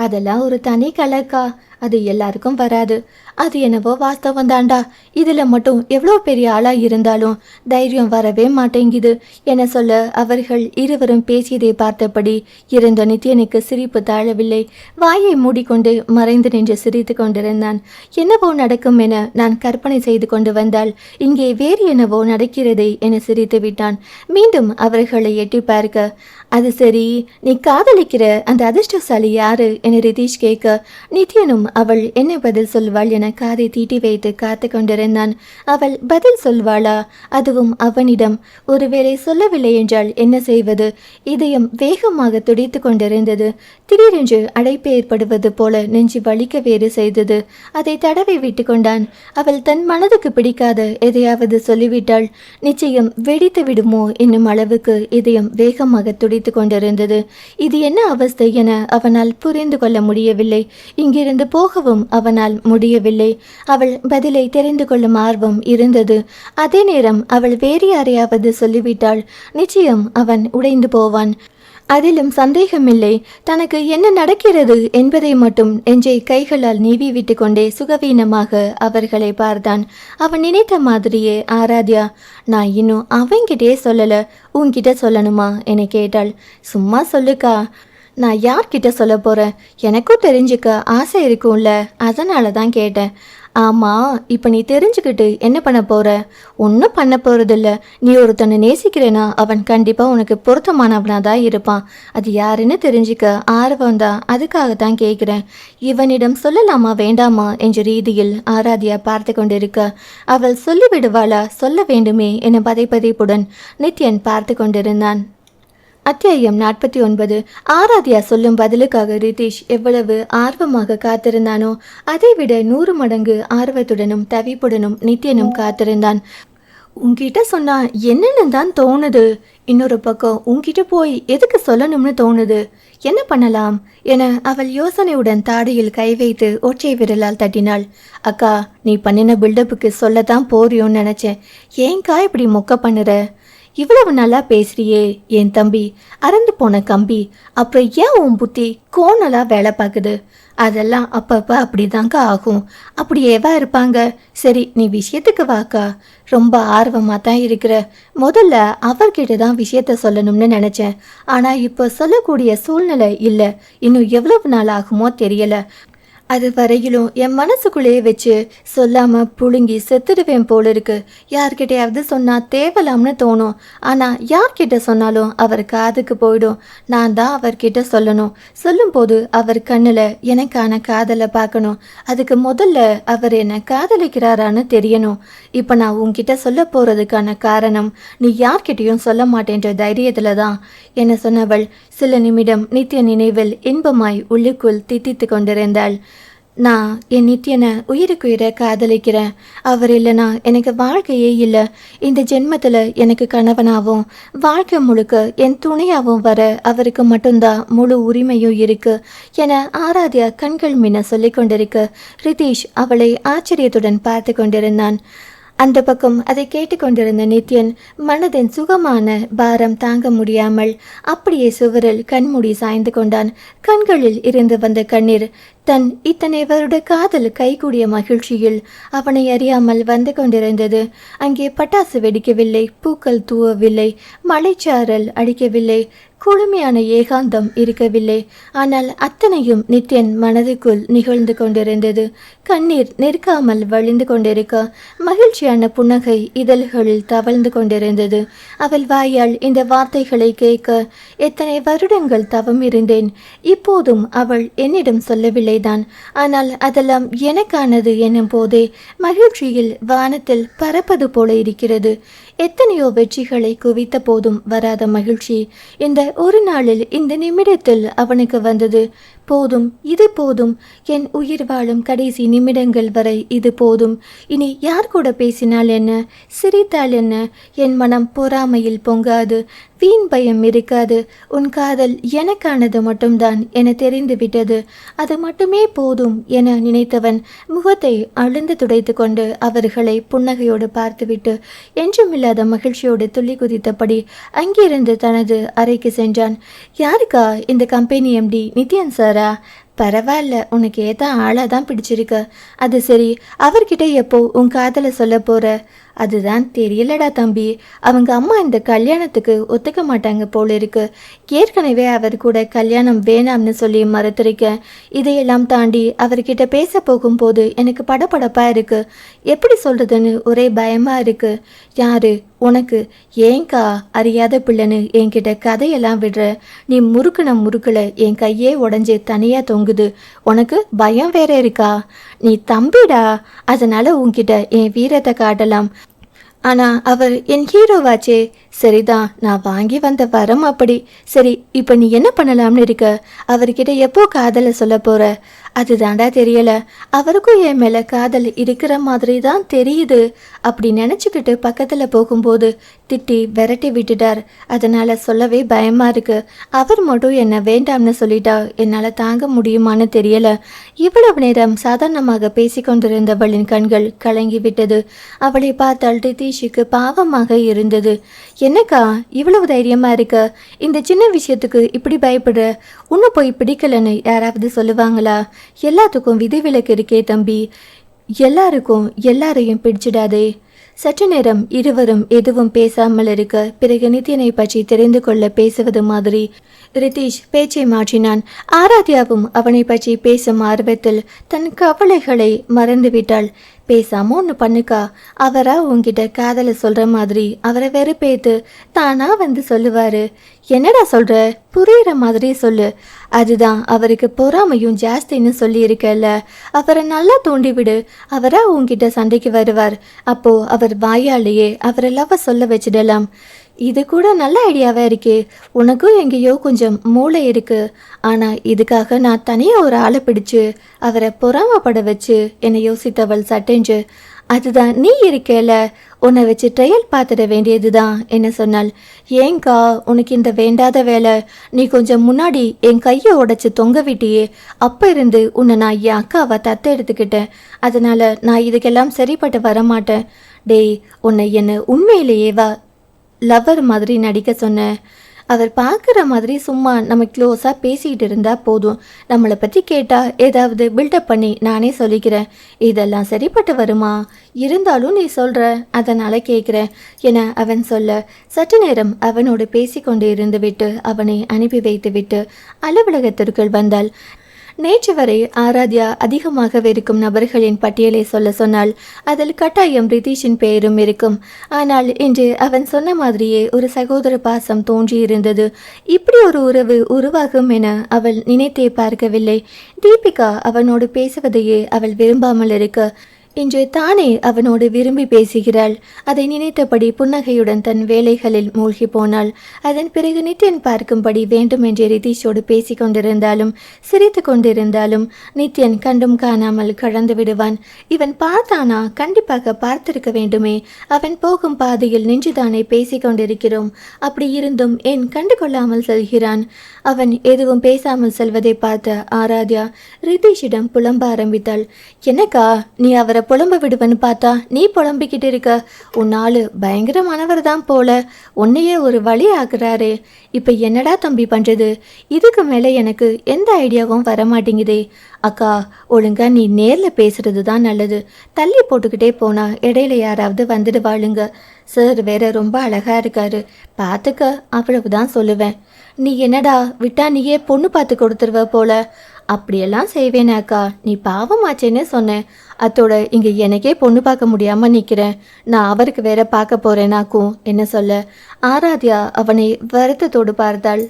அதெல்லாம் ஒரு தனி கலைக்கா, அது எல்லாருக்கும் வராது. அது என்னவோ வாஸ்தவம் தாண்டா. இதில் மட்டும் எவ்வளோ பெரிய ஆளாக இருந்தாலும் தைரியம் வரவே மாட்டேங்குது என சொல்ல அவர்கள் இருவரும் பேசியதை பார்த்தபடி இருந்த நித்யனுக்கு சிரிப்பு தாழவில்லை. வாயை மூடிக்கொண்டு மறைந்து நின்று சிரித்து கொண்டிருந்தான். என்னவோ நடக்கும் என நான் கற்பனை செய்து கொண்டு வந்தால் இங்கே வேறு என்னவோ நடக்கிறதே என சிரித்து விட்டான். மீண்டும் அவர்களை எட்டி பார்க்க அது சரி, நீ காதலிக்கிற அந்த அதிர்ஷ்டசாலி யாரு என ரிதீஷ் கேட்க, நித்யனும் அவள் என்ன பதில் சொல்வாள் என காதை தீட்டி வைத்து காத்து கொண்டிருந்தான். அவள் பதில் சொல்வாளா? அதுவும் அவனிடம். ஒருவேளை சொல்லவில்லை என்றால் என்ன செய்வது? இதயம் வேகமாக துடித்து கொண்டிருந்தது. திடீரென்று அடைப்பு ஏற்படுவது போல நெஞ்சு வலிக்க வேறு செய்தது. அதை தடவை விட்டு கொண்டான். அவள் தன் மனதுக்கு பிடிக்காத எதையாவது சொல்லிவிட்டாள். நிச்சயம் வெடித்து விடுமோ என்னும் அளவுக்கு இதயம் வேகமாக துடித்து கொண்டிருந்தது. இது என்ன அவஸ்தை என அவனால் புரிந்து கொள்ள முடியவில்லை. இங்கிருந்து போகவும் அவனால் முடியவில்லை. அவள் பதிலை தெரிந்து கொள்ளும் ஆர்வம் இருந்தது. அதே நேரம் அவள் வேறு யாரையாவது சொல்லிவிட்டாள். நிச்சயம் அவன் உடைந்து போவான். அதிலும் சந்தேகமில்லை. தனக்கு என்ன நடக்கிறது என்பதை மட்டும் நெஞ்சை கைகளால் நீவி விட்டு கொண்டே சுகவீனமாக அவர்களை பார்த்தான். அவன் நினைத்த மாதிரியே ஆராத்யா, நான் இன்னும் அவன்கிட்டே சொல்லலை, உன்கிட்ட சொல்லணுமா என கேட்டாள். சும்மா சொல்லுக்கா. நான் யார்கிட்ட சொல்ல போகிறேன்? எனக்கும் தெரிஞ்சுக்க ஆசை இருக்கும்ல, அதனால தான் கேட்டேன். ஆமாம், இப்போ நீ தெரிஞ்சுக்கிட்டு என்ன பண்ண போகிற? ஒன்றும் பண்ண போகிறதில்ல. நீ ஒருத்தனை நேசிக்கிறேன்னா அவன் கண்டிப்பாக உனக்கு பொருத்தமானவனாக தான் இருப்பான். அது யாருன்னு தெரிஞ்சுக்க ஆர்வம் தான், அதுக்காகத்தான் கேட்குறேன். இவனிடம் சொல்லலாமா வேண்டாமா என்ற ரீதியில் ஆராத்யா பார்த்து கொண்டிருக்க, அவள் சொல்லிவிடுவாளா சொல்ல வேண்டுமே என பதைப்புடன் நித்யன் பார்த்து கொண்டிருந்தான். அத்தியாயம் 49. ஆராத்யா சொல்லும் பதிலுக்காக ரிதீஷ் எவ்வளவு ஆர்வமாக காத்திருந்தானோ அதைவிட 100 மடங்கு ஆர்வத்துடனும் தவிப்புடனும் நித்யனும் காத்திருந்தான். உன்கிட்ட சொன்னா என்னன்னு தான் தோணுது. இன்னொரு பக்கம் உன்கிட்ட போய் எதுக்கு சொல்லணும்னு தோணுது. என்ன பண்ணலாம் என அவள் யோசனையுடன் தாடியில் கை வைத்து ஒற்றை விரலால் தட்டினாள். அக்கா, நீ பண்ணின பில்டப்புக்கு சொல்லத்தான் போறியோன்னு நினச்சேன். ஏன்கா இப்படி மொக்க பண்ணுற? இவ்வளவு நல்லா பேசுறியே என் தம்பி, அறந்து போன கம்பி. அப்புறம் ஏன் உன் புத்தி கோணலா வேலை பார்க்குது? அதெல்லாம் அப்பப்போ அப்படிதாங்க ஆகும். அப்படியேவா இருப்பாங்க? சரி, நீ விஷயத்துக்கு வாக்கா. ரொம்ப ஆர்வமாக தான் இருக்கிற. முதல்ல அவர்கிட்ட தான் விஷயத்த சொல்லணும்னு நினச்சேன். ஆனால் இப்போ சொல்லக்கூடிய சூழ்நிலை இல்லை. இன்னும் எவ்வளவு நாள் ஆகுமோ தெரியலை. அது வரையிலும் என் மனசுக்குள்ளேயே வச்சு சொல்லாமல் புழுங்கி செத்துடுவேன் போல இருக்கு. யார்கிட்டையாவது சொன்னால் தேவலாம்னு தோணும். ஆனால் யார்கிட்ட சொன்னாலும் அவர் காதுக்கு போயிடும். நான் தான் அவர்கிட்ட சொல்லணும். சொல்லும்போது அவர் கண்ணில் எனக்கான காதலை பார்க்கணும். அதுக்கு முதல்ல அவர் என்னை காதலிக்கிறாரான்னு தெரியணும். இப்போ நான் உன்கிட்ட சொல்ல போகிறதுக்கான காரணம் நீ யார்கிட்டையும் சொல்ல மாட்டேன்ற தைரியத்தில் தான் என்ன சொன்னவள் சில நிமிடம் நித்ய நினைவில் இன்பமாய் உள்ளுக்குள் தித்தித்து கொண்டிருந்தாள். நான் என் நித்யனை உயிருக்குயிரை காதலிக்கிறேன். அவர் இல்லைனா எனக்கு வாழ்க்கையே இல்லை. இந்த ஜென்மத்தில் எனக்கு கணவனாகவும் வாழ்க்கை முழுக்க என் துணையாகவும் வர அவருக்கு மட்டும்தான் முழு உரிமையும் இருக்கு என ஆராத்யா கண்கள் மின்ன சொல்லி கொண்டிருக்க ரிதீஷ் அவளை ஆச்சரியத்துடன் பார்த்து கொண்டிருந்தான். அந்த பக்கம் அதை கேட்டுக்கொண்டிருந்த நித்யன் மனதின் சுகமான பாரம் தாங்க முடியாமல் அப்படியே சுவரில் கண்மூடி சாய்ந்து கொண்டான். கண்களில் இருந்து வந்த கண்ணீர் தன் இத்தனை வருட காதல் கைகூடிய மகிழ்ச்சியில் அவனை அறியாமல் வந்து கொண்டிருந்தது. அங்கே பட்டாசு வெடிக்கவில்லை, பூக்கள் தூவவில்லை, மலைச்சாரல் அடிக்கவில்லை, குளுமையான ஏகாந்தம் இருக்கவில்லை. ஆனால் அத்தனையும் நித்யன் மனதுக்குள் நிகழ்ந்து கொண்டிருந்தது. கண்ணீர் நிற்காமல் வழிந்து கொண்டிருக்க மகிழ்ச்சியான புன்னகை இதழ்களில் தவழ்ந்து கொண்டிருந்தது. அவள் வாயால் இந்த வார்த்தைகளை கேட்க எத்தனை வருடங்கள் தவம் இருந்தேன். இப்போதும் அவள் என்னிடம் சொல்லவில்லைதான். ஆனால் அதெல்லாம் எனக்கானது எனும் போதே மகிழ்ச்சியில் வானத்தில் பறப்பது போல இருக்கிறது. எத்தனையோ வெற்றிகளை குவித்த போதும் வராத மகிழ்ச்சி இந்த ஒரு நாளில் இந்த நிமிடத்தில் அவனுக்கு வந்தது. போதும், இது போதும். என் உயிர் வாழும் கடைசி நிமிடங்கள் வரை இது போதும். இனி யார் கூட பேசினால் என்ன, சிரித்தால் என்ன, என் மனம் பொறாமையில் பொங்காது, வீண் பயம் இருக்காது. உன் காதல் எனக்கானது மட்டும்தான் என தெரிந்து விட்டது. அது மட்டுமே போதும் என நினைத்தவன் முகத்தை அழுந்து துடைத்து கொண்டு அவர்களை புன்னகையோடு பார்த்துவிட்டு என்றுமில்லாத மகிழ்ச்சியோடு துள்ளி குதித்தபடி அங்கிருந்து தனது அறைக்கு சென்றான். யாருக்கா இந்த கம்பெனி எம்டி நித்யன் சாரா? பரவாயில்ல, உனக்கு ஏதா ஆளாக தான் பிடிச்சிருக்கு. அது சரி, அவர்கிட்ட எப்போ உன் காதலை சொல்ல போற? அதுதான் தெரியலடா தம்பி. அவங்க அம்மா இந்த கல்யாணத்துக்கு ஒத்துக்க மாட்டாங்க போல இருக்கு. ஏற்கனவே அவர் கூட கல்யாணம் வேணாம்னு சொல்லி மறுத்திருக்கேன். இதையெல்லாம் தாண்டி அவர்கிட்ட பேச போகும்போது எனக்கு படபடப்பா இருக்கு. எப்படி சொல்றதுன்னு ஒரே பயமா இருக்கு. யாரு உனக்கு ஏங்கா அறியாத பிள்ளைன்னு என்கிட்ட கதையெல்லாம் விடுற? நீ முறுக்குல என் கையே உடஞ்சி தனியா தொங்குது. உனக்கு பயம் வேற இருக்கா? நீ தம்பிடா, அதனால உன்கிட்ட என் வீரத்தை காட்டலாம். ஆனா அவர் என் ஹீரோவாச்சே. சரிதான், நான் வாங்கி வந்த வரம் அப்படி. சரி, இப்போ நீ என்ன பண்ணலாம்னு இருக்க? அவர்கிட்ட எப்போ காதலை சொல்ல போற? அதுதாண்டா தெரியல. அவருக்கும் என் மேல காதல் இருக்கிற மாதிரி தான் தெரியுது. அப்படி நினச்சிக்கிட்டு பக்கத்தில் போகும்போது திட்டி விரட்டி விட்டுட்டார். அதனால சொல்லவே பயமா இருக்கு. அவர் மட்டும் என்ன வேண்டாம்னு சொல்லிட்டா என்னால் தாங்க முடியுமான்னு தெரியல. இவ்வளவு நேரம் சாதாரணமாக பேசிக்கொண்டிருந்தவளின் கண்கள் கலங்கி விட்டது. அவளை பார்த்தால் ரிதீஷுக்கு பாவமாக இருந்தது. என்னக்கா இவ்வளவு தைரியமா இருக்க? இந்த சின்ன விஷயத்துக்கு இப்படி பயப்படுற? உன்னை போய் பிடிக்கலன்னு யாராவது சொல்லுவாங்களா? எல்லாத்துக்கும் விதிவிலக்கு இருக்கே தம்பி. எல்லாருக்கும் எல்லாரையும் பிடிச்சிடாதே. சற்று நேரம் இருவரும் எதுவும் பேசாமல் இருக்க, பிறகு நித்யனை பற்றி தெரிந்து கொள்ள பேசுவது மாதிரி ரிதீஷ் பேச்சை மாற்றினான். ஆராத்யாவும் அவனை பற்றி பேசும் ஆர்வத்தில் தன் கவலைகளை மறந்துவிட்டாள். பேசாம ஒன்று பண்ணுக்கா, அவரா உங்ககிட்ட காதலை சொல்ற மாதிரி அவரை வெறுப்பேத்து தானா வந்து சொல்லுவாரு. என்னடா சொல்ற? புரியுற மாதிரி சொல்லு. அதுதான் அவருக்கு பொறாமையும் ஜாஸ்தின்னு சொல்லி இருக்கல. அவரை நல்லா தூண்டிவிடு. அவரா உங்ககிட்ட சண்டைக்கு வருவார். அப்போ அவர் வாயாலேயே அவரை லவ் சொல்ல வச்சிடலாம். இது கூட நல்ல ஐடியாவா இருக்கே. உனக்கும் எங்கேயோ கொஞ்சம் மூளை இருக்கு. ஆனா இதுக்காக நான் தனியா ஒரு ஆளை பிடிச்சு அவரை பொறாமப்பட வச்சு என்னை யோசித்தவள் சட்டென்று. அதுதான் நீ இருக்கேல, உன்னை வச்சு ட்ரையல் பார்த்துட வேண்டியதுதான் என்ன சொன்னாள். ஏங்கா உனக்கு இந்த வேண்டாத வேலை? நீ கொஞ்சம் முன்னாடி என் கையை உடைச்சு தொங்க விட்டியே, அப்ப இருந்து உன்னை நான் என் அக்காவை தத்த எடுத்துக்கிட்டேன். அதனால நான் இதுக்கெல்லாம் சரிப்பட்டு வரமாட்டேன். டேய், உன்னை என்ன உண்மையிலேயேவா லவர் மாதிரி நடிக்க சொன்னேன்? அவர் பார்க்குற மாதிரி சும்மா நம்ம க்ளோஸாக பேசிக்கிட்டு இருந்தால் போதும். நம்மளை பற்றி கேட்டால் ஏதாவது பில்டப் பண்ணி நானே சொல்லிக்கிறேன். இதெல்லாம் சரிப்பட்டு வருமா? இருந்தாலும் நீ சொல்கிற, அதனால் கேட்குறேன் என அவன் சொல்ல, சற்று நேரம் அவனோடு பேசி கொண்டு இருந்து விட்டு அவனை அனுப்பி வைத்து விட்டு அலுவலகத்திற்குள் வந்தாள். நேற்று வரை ஆராத்யா அதிகமாக வெறுக்கும் நபர்களின் பட்டியலை சொல்ல சொன்னால் அதில் கட்டாயம் ரிதீஷின் பெயரும் இருக்கும். ஆனால் இன்று அவன் சொன்ன மாதிரியே ஒரு சகோதர பாசம் தோன்றியிருந்தது. இப்படி ஒரு உறவு உருவாகும் என அவள் நினைத்தே பார்க்கவில்லை. தீபிகா அவனோடு பேசுவதையே அவள் விரும்பாமல் இருக்க இன்று தானே அவனோடு விரும்பி பேசுகிறாள். அதை நினைத்தபடி புன்னகையுடன் தன் வேலைகளில் மூழ்கி போனாள். அதன் பிறகு நித்யன் பார்க்கும்படி வேண்டும் என்று ரிதீஷோடு பேசி கொண்டிருந்தாலும் சிரித்து கொண்டிருந்தாலும் நித்யன் கண்டும் காணாமல் கடந்து விடுவான். இவன் பார்த்தானா? கண்டிப்பாக பார்த்திருக்க வேண்டுமே. அவன் போகும் பாதையில் நின்றுதானே பேசி கொண்டிருக்கிறோம். அப்படி இருந்தும் ஏன் கண்டு கொள்ளாமல் செல்கிறான்? அவன் எதுவும் பேசாமல் செல்வதை பார்த்த ஆராத்யா ரிதீஷிடம் புலம்ப ஆரம்பித்தாள். என்னக்கா நீ அவரை புலம்ப விடுவன்னு பார்த்தா நீ புலம்பிக்கிட்டு இருக்க? உன்னாலு பயங்கரமானவர் தான் போல. உன்னையே ஒரு வழி ஆக்குறாரே. இப்போ என்னடா தம்பி பண்ணுறது? இதுக்கு மேலே எனக்கு எந்த ஐடியாவும் வரமாட்டேங்குதே. அக்கா, ஒழுங்கா நீ நேரில் பேசுறது தான் நல்லது. தள்ளி போட்டுக்கிட்டே போனா இடையில யாராவது வந்துடுவாளுங்க. சார் வேற ரொம்ப அழகா இருக்காரு, பார்த்துக்க, அவ்வளவுதான் சொல்லுவேன். நீ என்னடா விட்டா நீயே பொண்ணு பார்த்து கொடுத்துருவ போல. அப்படியெல்லாம் செய்வேனாக்கா, நீ பாவமாச்சேன்னு சொன்னேன். அத்தோட இங்கே எனக்கே பொண்ணு பார்க்க முடியாமல் நிற்கிறேன். நான் அவருக்கு வேற பார்க்க போகிறேனாக்கும் என்ன சொல்ல. ஆராத்யா அவனை வருத்தத்தோடு பார்த்தாள்.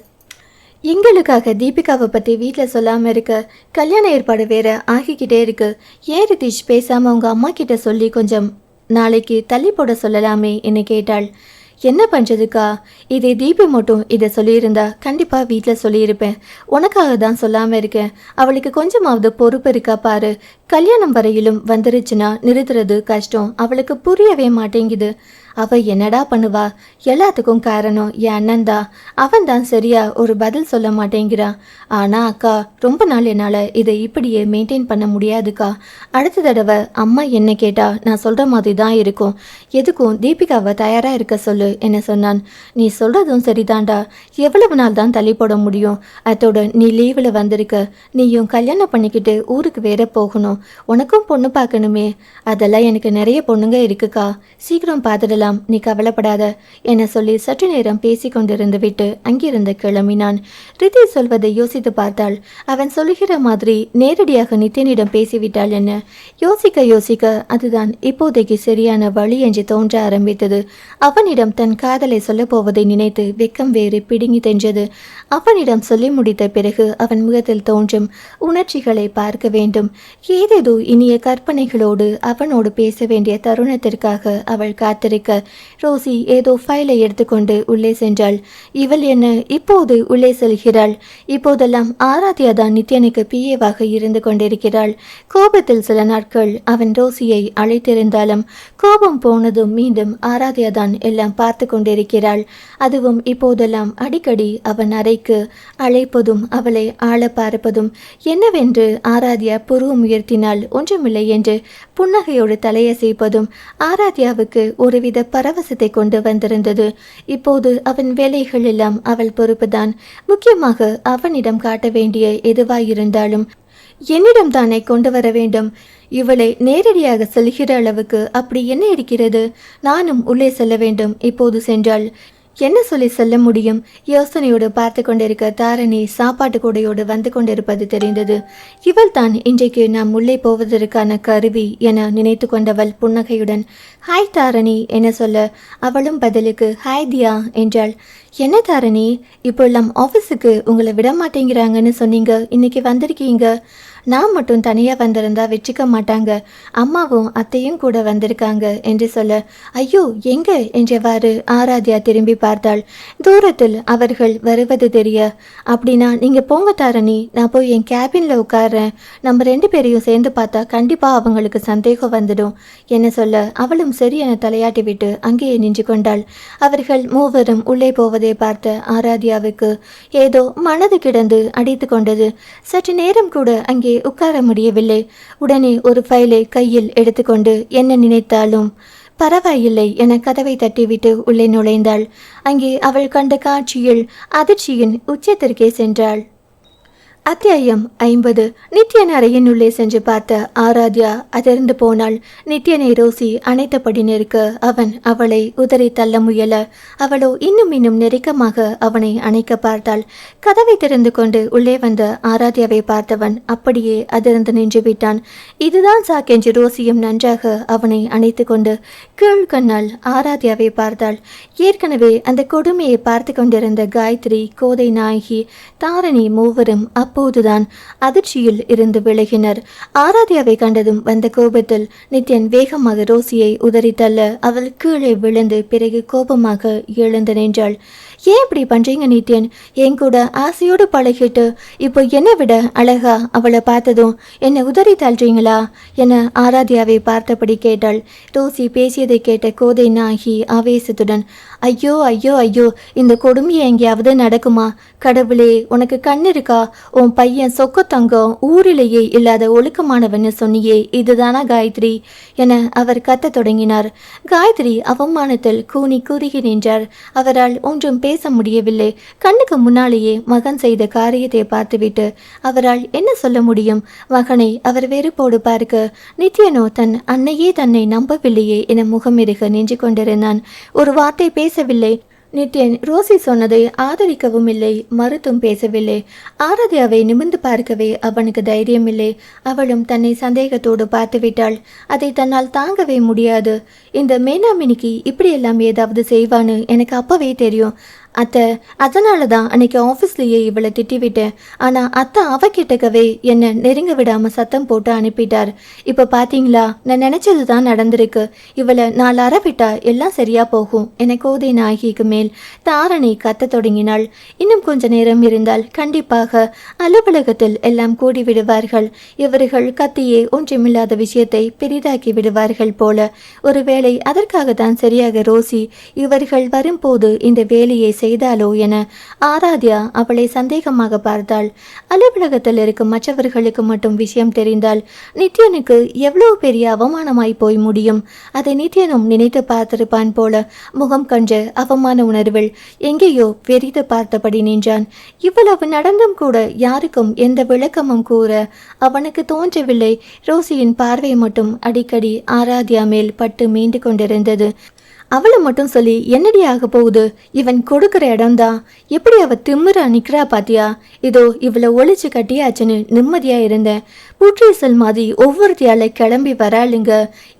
எங்களுக்காக தீபிகாவை பற்றி வீட்டில் சொல்லாமல் இருக்க கல்யாண ஏற்பாடு வேற ஆகிக்கிட்டே இருக்கு. ஏன் ரிதீஷ் பேசாமல் அவங்க அம்மா கிட்ட சொல்லி கொஞ்சம் நாளைக்கு தள்ளி போட சொல்லலாமே என்னை கேட்டாள். என்ன பண்ணுறதுக்கா? இதே தீபி மட்டும் இதை சொல்லியிருந்தா கண்டிப்பாக வீட்டில் சொல்லியிருப்பேன். உனக்காக தான் சொல்லாமல் இருக்கேன். அவளுக்கு கொஞ்சமாவது பொறுப்பு இருக்கா பாரு. கல்யாணம் வரையிலும் வந்துருச்சுன்னா நிறுத்துறது கஷ்டம். அவளுக்கு புரியவே மாட்டேங்குது. அவ என்னடா பண்ணுவா? எல்லாத்துக்கும் காரணம் என் அண்ணன் தான். அவன் தான் சரியா ஒரு பதில் சொல்ல மாட்டேங்கிறான். ஆனா அக்கா, ரொம்ப நாள் என்னால் இதை இப்படியே மெயின்டைன் பண்ண முடியாதுக்கா. அடுத்த தடவை அம்மா என்ன கேட்டா நான் சொல்ற மாதிரி தான் இருக்கும். எதுக்கும் தீபிகாவை தயாரா இருக்க சொல்லு என்ன சொன்னான். நீ சொல்றதும் சரிதான்டா. எவ்வளவு நாள் தான் தள்ளி போட முடியும்? அதோட நீ லீவில் வந்திருக்க. நீயும் கல்யாணம் பண்ணிக்கிட்டு ஊருக்கு வேற போகணும். உனக்கும் பொண்ணு பார்க்கணுமே. அதெல்லாம் எனக்கு நிறைய பொண்ணுங்க இருக்குக்கா. சீக்கிரம் பார்த்துடலாம், நீ கவலைப்படாத என சொல்லி சற்று நேரம் பேசி கொண்டிருந்து விட்டு அங்கிருந்து கிளம்பினான். ரித்தி சொல்வதை யோசித்து பார்த்தாள். அவன் சொல்லுகிற மாதிரி நேரடியாக நித்தியனிடம் பேசிவிட்டாள் என்ன? யோசிக்க யோசிக்க அதுதான் இப்போதைக்கு சரியான வழி என்று தோன்ற ஆரம்பித்தது. அவனிடம் தன் காதலை சொல்ல போவதை நினைத்து வெக்கம் வேறு பிடுங்கி தென்றது. அவனிடம் சொல்லி முடித்த பிறகு அவன் முகத்தில் தோன்றும் உணர்ச்சிகளை பார்க்க வேண்டும். ஏதேதோ இனிய கற்பனைகளோடு அவனோடு பேச வேண்டிய தருணத்திற்காக அவள் காத்திருக்க, ரோசி ஏதோ ஃபைலை எடுத்துக்கொண்டு உள்ளே சென்றாள். இவள் என்ன இப்போது உள்ளே செல்கிறாள்? இப்போதெல்லாம் ஆராத்யா தான் நித்யனுக்கு பிஏவாக இருந்து கொண்டிருக்கிறாள். கோபத்தில் சில நாட்கள் அவன் ரோசியை அழைத்திருந்தாலும் கோபம் போனதும் மீண்டும் ஆராத்யா தான் எல்லாம் பார்த்து கொண்டிருக்கிறாள். அதுவும் இப்போதெல்லாம் அடிக்கடி அவன் அறைக்கு அழைப்பதும் அவளை ஆள பார்ப்பதும் என்னவென்று ஆராத்யா புருவம் உயர்த்தினால் ஒன்றுமில்லை என்று புன்னகையோடு தலையசைப்பதும் ஆராத்யாவுக்கு ஒருவித பரவசத்தை கொண்டு வந்திருந்தது. இப்போது அவன் வேலைகள் எல்லாம் அவள் பொறுப்புதான். முக்கியமாக அவனிடம் காட்ட வேண்டிய எதுவாயிருந்தாலும் என்னிடம் தானே கொண்டு வர வேண்டும். இவளை நேரடியாக செல்கிற அளவுக்கு அப்படி என்ன இருக்கிறது? நானும் உள்ளே செல்ல வேண்டும். இப்போது சென்றாள். என்ன சொல்லி செல்ல முடியும்? யோசனையோடு பார்த்து கொண்டிருக்க தாரணி சாப்பாட்டு கூடையோடு வந்து கொண்டிருப்பது தெரிந்தது. இவள் தான் இன்றைக்கு நாம் உள்ளே போவதற்கான கருவி என நினைத்து கொண்டவள் புன்னகையுடன் ஹாய் தாரணி என சொல்ல, அவளும் பதிலுக்கு ஹாய் தியா என்றாள். என்ன தாரணி, இப்போல்லாம் ஆஃபீஸுக்கு உங்களை விட மாட்டேங்கிறாங்கன்னு சொன்னீங்க, இன்னைக்கு வந்திருக்கீங்க. நான் மட்டும் தனியாக வந்திருந்தா வச்சுக்க மாட்டாங்க, அம்மாவும் அத்தையும் கூட வந்திருக்காங்க என்று சொல்ல, ஐயோ எங்க என்றவாறு ஆராத்யா திரும்பி பார்த்தாள். தூரத்தில் அவர்கள் வருவது தெரிய, அப்படின்னா நீங்கள் போங்க தாரணி, நான் போய் என் கேபினில் உட்கார்றேன். நம்ம 2 பேரையும் சேர்ந்து பார்த்தா கண்டிப்பாக அவங்களுக்கு சந்தேகம் வந்துடும் என்ன சொல்ல, அவளும் சரி என தலையாட்டி விட்டு அங்கேயே நின்று கொண்டாள். அவர்கள் மூவரும் உள்ளே போவதை பார்த்த ஆராத்யாவுக்கு ஏதோ மனது கிடந்து அடித்து கொண்டது. சற்று நேரம் கூட அங்கே உட்கார முடியவில்லை. உடனே ஒரு ஃபைலை கையில் எடுத்துக்கொண்டு என்ன நினைத்தாலும் பரவாயில்லை என கதவை தட்டிவிட்டு உள்ளே நுழைந்தாள். அங்கே அவள் கண்ட காட்சியில் அதிர்ச்சியின் உச்சத்திற்கே சென்றாள். அத்தியாயம் 50. நித்யன் அறையின் உள்ளே சென்று பார்த்த ஆராத்யா அதிர்ந்து போனாள். நித்யனை ரோசி அணைத்தபடி நிற்க அவன் அவளை உதறி தள்ள முயல, அவளோ இன்னும் நெருக்கமாக அவனை அணைக்க பார்த்தாள். கதவை திறந்து கொண்டு உள்ளே வந்த ஆராத்யாவை பார்த்தவன் அப்படியே அதிர்ந்து நின்று விட்டான். இதுதான் சாக்கென்று ரோசியும் நன்றாக அவனை அணைத்து கொண்டு கீழ்கண்ணால் ஆராத்யாவை பார்த்தாள். ஏற்கனவே அந்த கொடுமையை பார்த்து கொண்டிருந்த காயத்ரி, கோதை நாயகி, தாரணி மூவரும் அப்போதுதான் அதிர்ச்சியில் இருந்து விலகினர். ஆராத்யாவை கண்டதும் வந்த கோபத்தில் நித்யன் வேகமாக ரோசியை உதறி தள்ள அவள் கீழே விழுந்து பிறகு கோபமாக எழுந்து நின்றாள். ஏன் இப்படி பண்றீங்க நித்யன்? என் கூட ஆசையோடு பழகிட்டு இப்போ என்னை விட அழகா அவளை பார்த்ததும் என்னை உதறி தள்ளுறீங்களா என ஆராத்யாவை பார்த்தபடி கேட்டாள். ரோசி பேசியதை கேட்ட கோதை நாயகி ஆவேசத்துடன், ஐயோ ஐயோ ஐயோ, இந்த கொடுமையை எங்கேயாவது நடக்குமா? கடவுளே, உனக்கு கண் இருக்கா? உன் பையன் சொக்க தங்கம் ஊரிலேயே இல்லாத ஒழுக்கமானவன்னு சொன்னியே, இதுதானா காயத்ரி என அவர் கத்த தொடங்கினார். காயத்ரி அவமானத்தில் கூனி குறுகி நின்றார். அவரால் ஒன்றும் பேச முடியவில்லை. கண்ணுக்கு முன்னாலேயே மகன் செய்த காரியத்தை பார்த்துவிட்டு அவரால் என்ன சொல்ல முடியும்? மகனை அவர் வெறுப்போடு பார்க்க நித்யனோ தன் அன்னையே தன்னை நம்பவில்லையே என முகமிருக நின்று கொண்டிருந்தான். ஒரு வார்த்தை பேசவில்லை. நித்யன் ரோசி சொன்னதை ஆதரிக்கவும் இல்லை, மறுத்தும் பேசவில்லை. ஆராத்யாவை நிமிர்ந்து பார்க்கவே அவனுக்கு தைரியம் இல்லை. அவளும் தன்னை சந்தேகத்தோடு பார்த்துவிட்டாள். அதை தன்னால் தாங்கவே முடியாது. இந்த மேனாமினிக்கு இப்படியெல்லாம் ஏதாவது செய்வான்னு எனக்கு அப்பவே தெரியும். அத்தை, அதனால தான் அன்னைக்கு ஆஃபீஸ்லேயே இவளை திட்டிவிட்டேன். ஆனால் அத்தை அவகிட்டக்கவே என்னை நெருங்க விடாமல் சத்தம் போட்டு அனுப்பிட்டார். இப்போ பார்த்தீங்களா, நான் நினச்சது தான் நடந்திருக்கு. இவளை 4 அறை விட்டா எல்லாம் சரியாக போகும் என கோதை நாயகிக்கு மேல் தாரணி கத்த தொடங்கினாள். இன்னும் கொஞ்ச நேரம் இருந்தால் கண்டிப்பாக அலுவலகத்தில் எல்லாம் கூடி விடுவார்கள். இவர்கள் கத்தியே ஒன்றுமில்லாத விஷயத்தை பெரிதாக்கி விடுவார்கள் போல. ஒருவேளை அதற்காகத்தான் சரியாக ரோசி இவர்கள் வரும்போது இந்த வேலையை செய்தாலோ என ஆராத்யா அவளை சந்தேகமாக பார்த்தாள். அலுவலகத்தில் இருக்கும் மற்றவர்களுக்கு மட்டும் விஷயம் தெரிந்தால் நித்யனுக்கு எவ்வளவு பெரிய அவமானமாய் போய் முடியும். அதை நித்யனும் நினைத்து பார்த்திருப்பான் போல. முகம் கண்ட அவமான உணர்வில் எங்கேயோ வெறித்து பார்த்தபடி நின்றான். இவ்வளவு நடந்தும் கூட யாருக்கும் எந்த விளக்கமும் கூற அவனுக்கு தோன்றவில்லை. ரோசியின் பார்வை மட்டும் அடிக்கடி ஆராத்யா மேல் பட்டு மீண்டு கொண்டிருந்தது. அவளை மட்டும் சொல்லி என்னடி ஆக போகுது? இவன் கொடுக்குற இடம்தான். எப்படி அவ திமிரா நிற்கிறா பாத்தியா? இதோ இவளை ஒழிச்சு கட்டியாச்சுன்னு நிம்மதியா இருந்தேன். புற்றீசல் மாதிரி ஒவ்வொருத்தியால கிளம்பி வராளுங்க.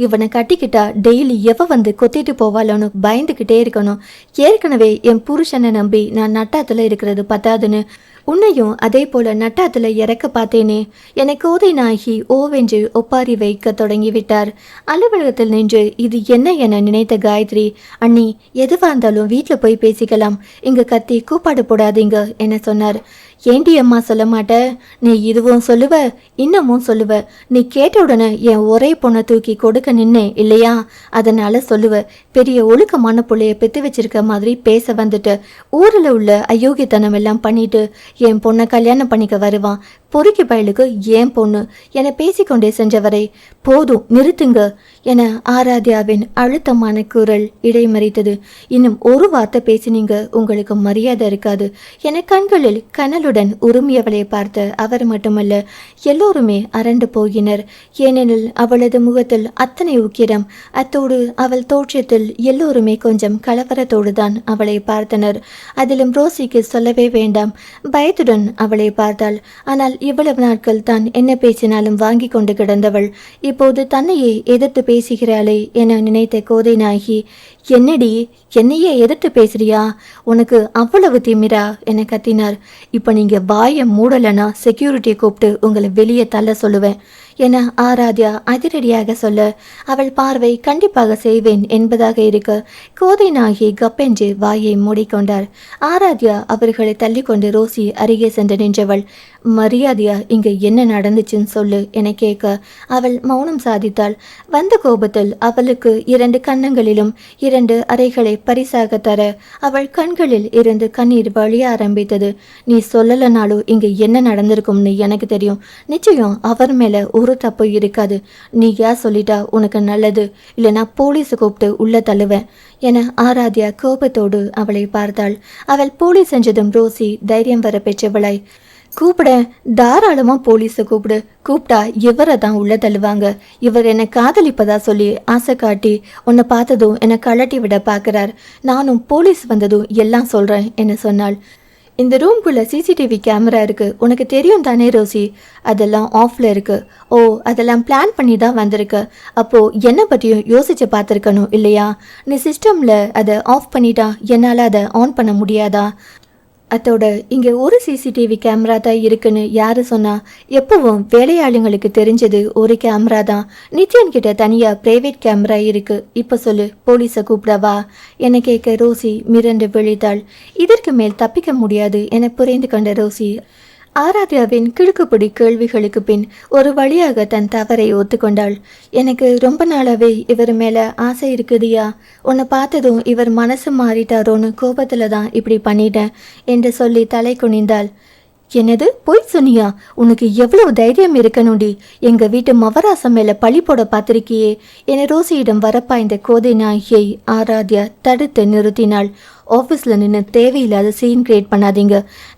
இவனை கட்டிக்கிட்டா டெய்லி எவ வந்து கொத்திட்டு போவாளோன்னு பயந்துக்கிட்டே இருக்கணும். ஏற்கனவே என் புருஷனை நம்பி நான் நட்டாத்துல இருக்கிறது பத்தாதுன்னு உன்னையும் அதே போல நட்டாத்துல இறக்க பார்த்தேனே என கோதை நாயகி ஓவென்று ஒப்பாரி வைக்க தொடங்கிவிட்டார். அலுவலகத்தில் நின்று இது என்ன என நினைத்த காயத்ரி, அண்ணி எதுவா இருந்தாலும் வீட்டில் போய் பேசிக்கலாம், இங்க கத்தி கூப்பாடு போடாதீங்க என சொன்னார். ஏண்டி அம்மா சொல்ல மாட்ட? நீ இதுவும் சொல்லுவ இன்னமும் சொல்லுவ. நீ கேட்ட உடனே என் ஒரே பொண்ணை தூக்கி கொடுக்க நின்னே இல்லையா? அதனால சொல்லுவ. பெரிய ஒழுக்கமான பிள்ளைய பெத்து வச்சிருக்க மாதிரி பேச வந்துட்டு ஊரில் உள்ள அயோக்கியத்தனம் எல்லாம் பண்ணிட்டு என் பொண்ணை கல்யாணம் பண்ணிக்க வருவான். பொறுக்கி பயலுக்கு ஏன் பொண்ணு என பேசிக்கொண்டே சென்றவரை போதும் நிறுத்துங்க என ஆராத்யாவின் அழுத்தமான குரல் இடைமறித்தது. இன்னும் ஒரு வார்த்தை பேசினீங்க உங்களுக்கு மரியாதை இருக்காது என கண்களில் கனலுடன் உரிமையவளை பார்த்த அவர் மட்டுமல்ல எல்லோருமே அரண்டு போகினர். ஏனெனில் அவளது முகத்தில் அத்தனை உக்கிரம், அத்தோடு அவள் தோற்றத்தில் எல்லோருமே கொஞ்சம் கலவரத்தோடு தான் அவளை பார்த்தனர். அதிலும் ரோசிக்கு சொல்லவே வேண்டாம், பயத்துடன் அவளை பார்த்தாள். ஆனால் இவ்வளவு நாட்கள் தான் என்ன பேசினாலும் வாங்கி கொண்டு கிடந்தவள் இப்போது தன்னையே எதிர்த்து பேசுகிறாளே என நினைத்த கோதை நாயகி, என்னடி என்னையே எதிர்த்து பேசுறியா? உனக்கு அவ்வளவு திமிரா என கத்தினார். இப்ப நீங்க வாயை மூடலனா செக்யூரிட்டியை கூப்பிட்டு உங்களை வெளியே தள்ள சொல்லுவேன் என ஆராத்யா அதிரடியாக சொல்ல அவள் பார்வை கண்டிப்பாக செய்வேன் என்பதாக இருக்க கோதை நாயகி கப்பென்று வாயை மூடிக்கொண்டார். ஆராத்யா அவர்களை தள்ளிக்கொண்டு ரோசி அருகே சென்று நின்றவள், மரியாதையா இங்க என்ன நடந்துச்சுன்னு சொல்லு என கேட்க அவள் மௌனம் சாதித்தாள். வந்த கோபத்தில் அவளுக்கு 2 கன்னங்களிலும் 2 அறைகளை பரிசாக தர அவள் கண்களில் இருந்து கண்ணீர் வழிய ஆரம்பித்தது. நீ சொல்லலனாலும் இங்க என்ன நடந்திருக்கும்னு எனக்கு தெரியும். நிச்சயம் அவர் மேல ஒரு தப்பு இருக்காது. நீ யார் சொல்லிட்டா உனக்கு நல்லது, இல்லைனா போலீஸை கூப்பிட்டு உள்ள தள்ளுவேன் என ஆராத்யா கோபத்தோடு அவளை பார்த்தாள். அவள் போலீஸ் செஞ்சதும் ரோசி தைரியம் வர பெற்றவளாய், கூப்பிட தாராளமா போலீஸை கூப்பிட்டா இவரை தான் உள்ள தள்ளுவாங்க. இவர் என்னை காதலிப்பதா சொல்லி ஆசை காட்டி உன்னை பார்த்ததும் என்னை கழட்டி விட பார்க்கிறார். நானும் போலீஸ் வந்ததும் எல்லாம் சொல்றேன் என சொன்னாள். இந்த ரூம்குள்ள சிசிடிவி கேமரா இருக்கு, உனக்கு தெரியும் தானே ரோசி? அதெல்லாம் ஆஃப்ல இருக்கு. ஓ, அதெல்லாம் பிளான் பண்ணி தான் வந்திருக்கு. அப்போ என்னை பற்றியும் யோசிச்சு பார்த்துருக்கணும் இல்லையா? நீ சிஸ்டம்ல அதை ஆஃப் பண்ணிட்டா என்னால் அதை ஆன் பண்ண முடியாதா? அதோட இங்கே ஒரு சிசிடிவி கேமரா தான் இருக்குன்னு யாரு சொன்னா? எப்பவும் வேலையாளுங்களுக்கு தெரிஞ்சது ஒரு கேமரா தான். நித்யன் கிட்ட தனியா பிரைவேட் கேமரா இருக்கு. இப்ப சொல்லு, போலீஸை கூப்பிடவா என கேட்க ரோசி மிரண்டு விழித்தாள். இதற்கு மேல் தப்பிக்க முடியாது என புரிந்து கொண்ட ரோசி ஆராத்யாவின் கிடுக்குப்பிடி கேள்விகளுக்கு பின் ஒரு வழியாக தன் தவறை ஒத்துக்கொண்டாள். எனக்கு ரொம்ப நாளாவே இவர் மேல ஆசை இருக்குதியா. உன்னை பார்த்ததும் இவர் மனசு மாறிட்டாரோன்னு கோபத்துல தான் இப்படி பண்ணிட்டேன் என்று சொல்லி தலை குனிந்தாள். என்னது பொய் சொன்னியா? உனக்கு எவ்வளவு தைரியம் இருக்கணும்டி? எங்க வீட்டு மவராசம் மேல பழி போட பார்த்திருக்கியே என ரோசியிடம் வரப்பாய்ந்த கோதை நாயகியை ஆராத்யா தடுத்து நிறுத்தினாள். ஆஃபீஸில் நின்று தேவையில்லாத சீன் கிரியேட் பண்ணாதீங்க.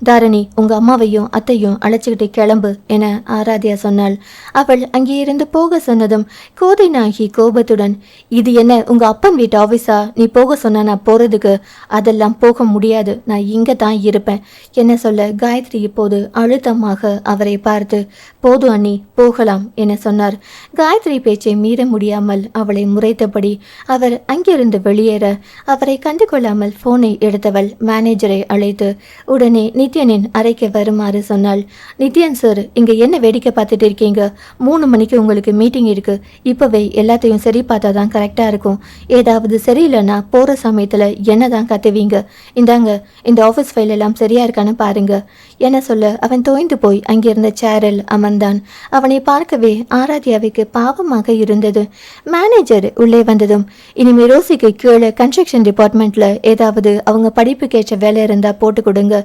தாரணி, உங்கள் அம்மாவையும் அத்தையும் அழைச்சிக்கிட்டு கிளம்பு என ஆராத்யா சொன்னாள். அவள் அங்கே இருந்து போக சொன்னதும் கோதை நாயகி கோபத்துடன், இது என்ன உங்கள் அப்பன் வீட்டு ஆஃபீஸா? நீ போக சொன்னா நான் போகிறதுக்கு? அதெல்லாம் போக முடியாது, நான் இங்கே தான் இருப்பேன் என சொல்ல காயத்ரி இப்போது அழுத்தமாக அவரை பார்த்து, போதும் அண்ணி போகலாம் என சொன்னார். காயத்ரி பேச்சை மீற முடியாமல் அவளை முறைத்தபடி அவர் அங்கிருந்து வெளியேற அவரை கண்டுகொள்ளாமல் போன் போனை எடுத்தவள் மேனேஜரை அழைத்து உடனே நித்யனின் அறைக்கு வருமாறு சொன்னாள். நித்யன் சார், இங்க என்ன வேடிக்கை பார்த்துட்டு இருக்கீங்க? 3 மணிக்கு உங்களுக்கு மீட்டிங் இருக்கு. இப்பவே எல்லாத்தையும் சரி பார்த்தா தான் கரெக்டா இருக்கும். ஏதாவது சரியில்லைன்னா போற சமயத்துல என்னதான் கத்துவீங்க. இந்தாங்க, இந்த ஆஃபீஸ் ஃபைல் எல்லாம் சரியா இருக்கான்னு பாருங்க என சொல்ல அவன் தோய்ந்து போய் அங்கிருந்த சேரில் அமர்ந்தான். அவனை பார்க்கவே ஆராத்யாவுக்கு பாவமாக இருந்தது. மேனேஜர் உள்ளே வந்ததும், இனிமே ரோசிக்கு கீழே கன்ஸ்ட்ரக்ஷன் டிபார்ட்மெண்ட்ல ஏதாவது அவங்க படிப்புக்கேற்ற வேலை இருந்தா போட்டு கொடுங்க.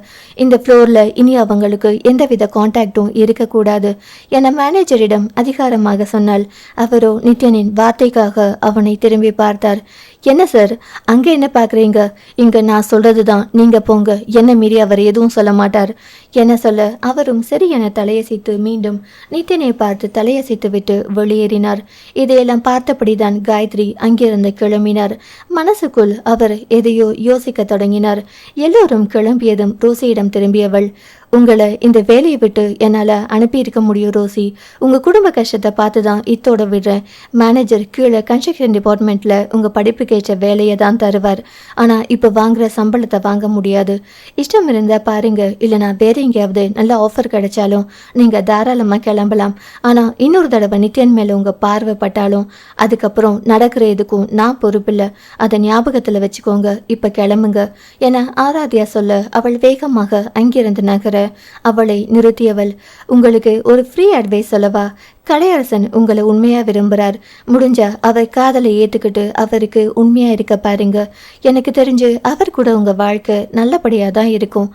இந்த ஃப்ளோர்ல இனி அவங்களுக்கு எந்தவித கான்டாக்டும் இருக்கக்கூடாது என மேனேஜரிடம் அதிகாரமாக சொன்னாள். அவரோ நித்யனின் வார்த்தைக்காக அவனை திரும்பி பார்த்தார். என்ன சார், அங்க என்ன பார்க்குறீங்க? இங்க நான் சொல்றதுதான், நீங்க போங்க. என்ன மீறி அவர் எதுவும் சொல்ல மாட்டார் என சொல்ல அவரும் சரி என தலையசைத்து மீண்டும் நித்யனை பார்த்து தலையசைத்து விட்டு வெளியேறினார். இதையெல்லாம் பார்த்தபடிதான் காயத்ரி அங்கிருந்து கிளம்பினார். மனசுக்குள் அவர் எதையோ யோசிக்க தொடங்கினார். எல்லோரும் கிளம்பியதும் ரோசியிடம் திரும்பியவள், உங்களை இந்த வேலையை விட்டு என்னால் அனுப்பியிருக்க முடியும் ரோசி. உங்கள் குடும்ப கஷ்டத்தை பார்த்து தான் இத்தோட விடுறேன். மேனேஜர் கீழே கன்ஸ்ட்ரக்ஷன் டிபார்ட்மெண்ட்டில் உங்கள் படிப்புக்கேற்ற வேலையை தான் தருவார். ஆனால் இப்போ வாங்குகிற சம்பளத்தை வாங்க முடியாது. இஷ்டம் இருந்தால் பாருங்க, இல்லைனா வேற எங்கேயாவது நல்ல ஆஃபர் கிடைச்சாலும் நீங்கள் தாராளமாக கிளம்பலாம். ஆனால் இன்னொரு தடவை நித்யன் மேலே உங்கள் பார்வைப்பட்டாலும் அதுக்கப்புறம் நடக்கிற எதுக்கும் நான் பொறுப்பில்லை. அதை ஞாபகத்தில் வச்சுக்கோங்க. இப்போ கிளம்புங்க என ஆராத்யா சொல்ல அவள் வேகமாக அங்கிருந்து நகர அவளை நிறுத்தியவள், உங்களுக்கு ஒரு ஃப்ரீ அட்வைஸ் சொல்லவா? கலையரசன் உங்களை உண்மையா விரும்புகிறார். முடிஞ்சா அவர் காதலை ஏற்றுக்கிட்டு அவருக்கு உண்மையா இருக்க பாருங்க. எனக்கு தெரிஞ்சு அவர் கூட உங்க வாழ்க்கை நல்லபடியா தான் இருக்கும்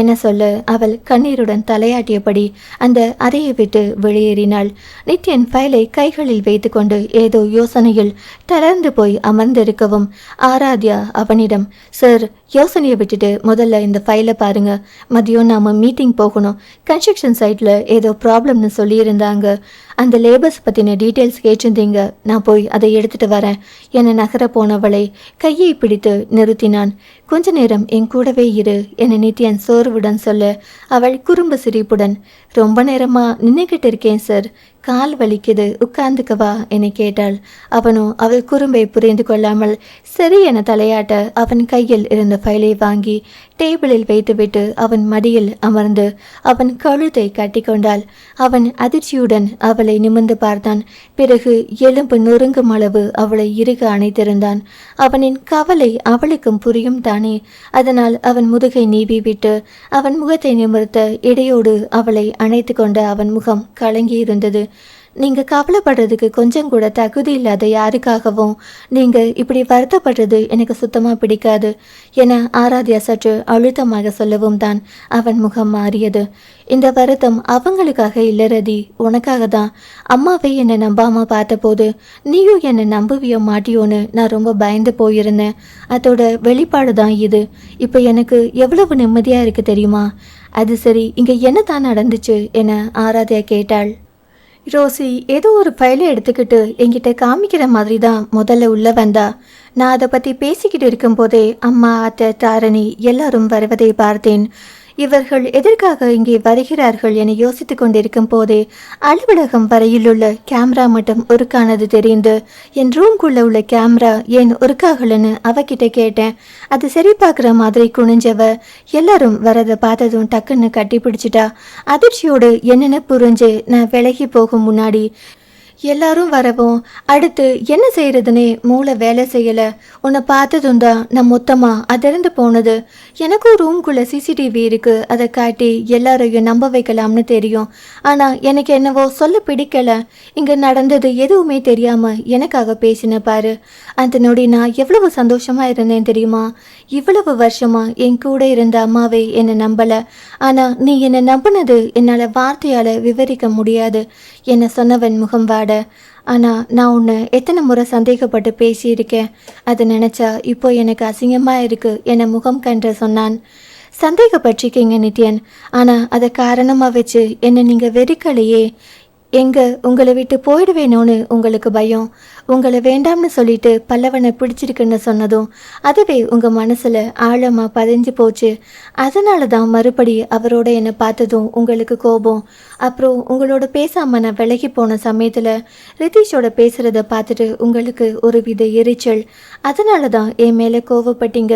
என சொல்ல அவள் கண்ணீருடன் தலையாட்டியபடி அந்த அறையை விட்டு வெளியேறினாள். நித்யன் ஃபைலை கைகளில் வைத்துக்கொண்டு ஏதோ யோசனையில் தளர்ந்து போய் அமர்ந்திருக்கவும் ஆராத்யா அவனிடம், சார், யோசனையை விட்டுட்டு முதல்ல இந்த ஃபைலை பாருங்க. மதியம் நாம மீட்டிங் போகணும். கன்ஸ்ட்ரக்ஷன் சைட்ல ஏதோ ப்ராப்ளம்னு சொல்லியிருந்தாங்க. அந்த லேபர்ஸ் பற்றின டீட்டெயில்ஸ் கேட்டிருந்தீங்க. நான் போய் அதை எடுத்துட்டு வரேன் என நகர போனவளை கையை பிடித்து நிறுத்தினான். கொஞ்ச நேரம் என் கூடவே இரு என நித்யன் சோர்வுடன் சொல்ல அவள் குறும்பு சிரிப்புடன், ரொம்ப நேரமா நின்றுகிட்டு இருக்கேன் சார், கால் வலிக்குது, உட்கார்ந்துக்கவா என கேட்டாள். அவனும் அவள் குறும்பை புரிந்து கொள்ளாமல் சரி என தலையாட்ட அவன் கையில் இருந்த ஃபைலை வாங்கி டேபிளில் வைத்துவிட்டு அவன் மடியில் அமர்ந்து அவன் கழுத்தை கட்டி கொண்டாள். அவன் அதிர்ச்சியுடன் அவளை நிமிர்ந்து பார்த்தான். பிறகு எலும்பு நொறுங்கும் அளவு அவளை இறுக அணைத்திருந்தான். அவனின் கவலை அவளுக்கும் புரியும் தானே. அதனால் அவன் முதுகை நீவி விட்டு அவன் முகத்தை நிமிர்த்த இடையோடு அவளை அணைத்து கொண்ட அவன் முகம் கலங்கி இருந்தது. நீங்க கவலைப்படுறதுக்கு கொஞ்சம் கூட தகுதி இல்லாத யாருக்காகவும் நீங்க இப்படி வருத்தப்படுறது எனக்கு சுத்தமா பிடிக்காது என ஆராத்யா சற்று அழுத்தமாக சொல்லவும் தான் அவன் முகம் மாறியது. இந்த வருத்தம் அவங்களுக்காக இல்ல ரதி, உனக்காக தான். அம்மாவை என்னை நம்பாம பார்த்தபோது நீயும் என்னை நம்புவியோ மாட்டியோன்னு நான் ரொம்ப பயந்து போயிருந்தேன். அதோட வெளிப்பாடு தான் இது. இப்போ எனக்கு எவ்வளவு நிம்மதியா இருக்கு தெரியுமா? அது சரி, இங்க என்ன தான் நடந்துச்சு என ஆராத்யா கேட்டாள். ரோசி ஏதோ ஒரு ஃபைலை எடுத்துக்கிட்டு என்கிட்ட காமிக்கிற மாதிரி தான் முதல்ல உள்ள வந்தா. நான் அதை பற்றி பேசிக்கிட்டு இருக்கும்போதே அம்மா, அத்தை, தாரணி எல்லாரும் வருவதை பார்த்தேன். இவர்கள் எதற்காக இங்கே வருகிறார்கள் என யோசித்து கொண்டிருக்கும் போதே அலுவலகம் வரையிலுள்ள கேமரா மட்டும் ஒருக்கானது தெரிந்து என் ரூம்குள்ள உள்ள கேமரா ஏன் ஒருக்காகலன்னு அவகிட்ட கேட்டேன். அது சரி பார்க்குற மாதிரி குனிஞ்சவ எல்லாரும் வரதை பார்த்ததும் டக்குன்னு கட்டி பிடிச்சிட்டா. அதிர்ச்சியோடு என்னென்ன புரிஞ்சு நான் விலகி போகும் முன்னாடி எல்லாரும் வரவும் அடுத்து என்ன செய்யறதுன்னே மூளை வேலை செய்யலை. உன்னை பார்த்ததும் தான் நான் மொத்தமாக அதிர்ந்து போனது. எனக்கும் ரூம்குள்ளே சிசிடிவி இருக்குது, அதை காட்டி எல்லாரையும் நம்ப வைக்கலாம்னு தெரியும். ஆனால் எனக்கு என்னவோ சொல்ல பிடிக்கலை. இங்கே நடந்தது எதுவுமே தெரியாமல் எனக்காக பேசின பாரு. அந்த நொடி நான் எவ்வளவு சந்தோஷமாக இருந்தேன் தெரியுமா? இவ்வளவு வருஷமாக என் கூட இருந்த அம்மாவை என்னை நம்பலை. ஆனால் நீ என்னை நம்பினது என்னால் வார்த்தையால் விவரிக்க முடியாது என்ன சொன்னவன் முகம் வாட. ஆனால் நான் உன்னை எத்தனை முறை சந்தேகப்பட்டு பேசியிருக்கேன். அதை நினச்சா இப்போ எனக்கு அசிங்கமாக இருக்குது என முகம் கன்று சொன்னான். சந்தேகப்பட்டிருக்கீங்க நித்யன், ஆனால் அதை காரணமாக வச்சு என்னை நீங்கள் வெறுக்கலையே. எங்கே உங்களை விட்டு போயிடுவேணும்னு உங்களுக்கு பயம். உங்களை வேண்டாம்னு சொல்லிட்டு பல்லவனை பிடிச்சிருக்குன்னு சொன்னதும் அதுவே உங்கள் மனசில் ஆழமாக பதிஞ்சு போச்சு. அதனால தான் மறுபடி அவரோட என்னை பார்த்ததும் உங்களுக்கு கோபம். அப்புறம் உங்களோட பேசாமல் நான் விலகி போன சமயத்தில் ரிதீஷோட பேசுகிறத பார்த்துட்டு உங்களுக்கு ஒரு வித எரிச்சல். அதனால தான் என் மேலே கோவப்பட்டீங்க.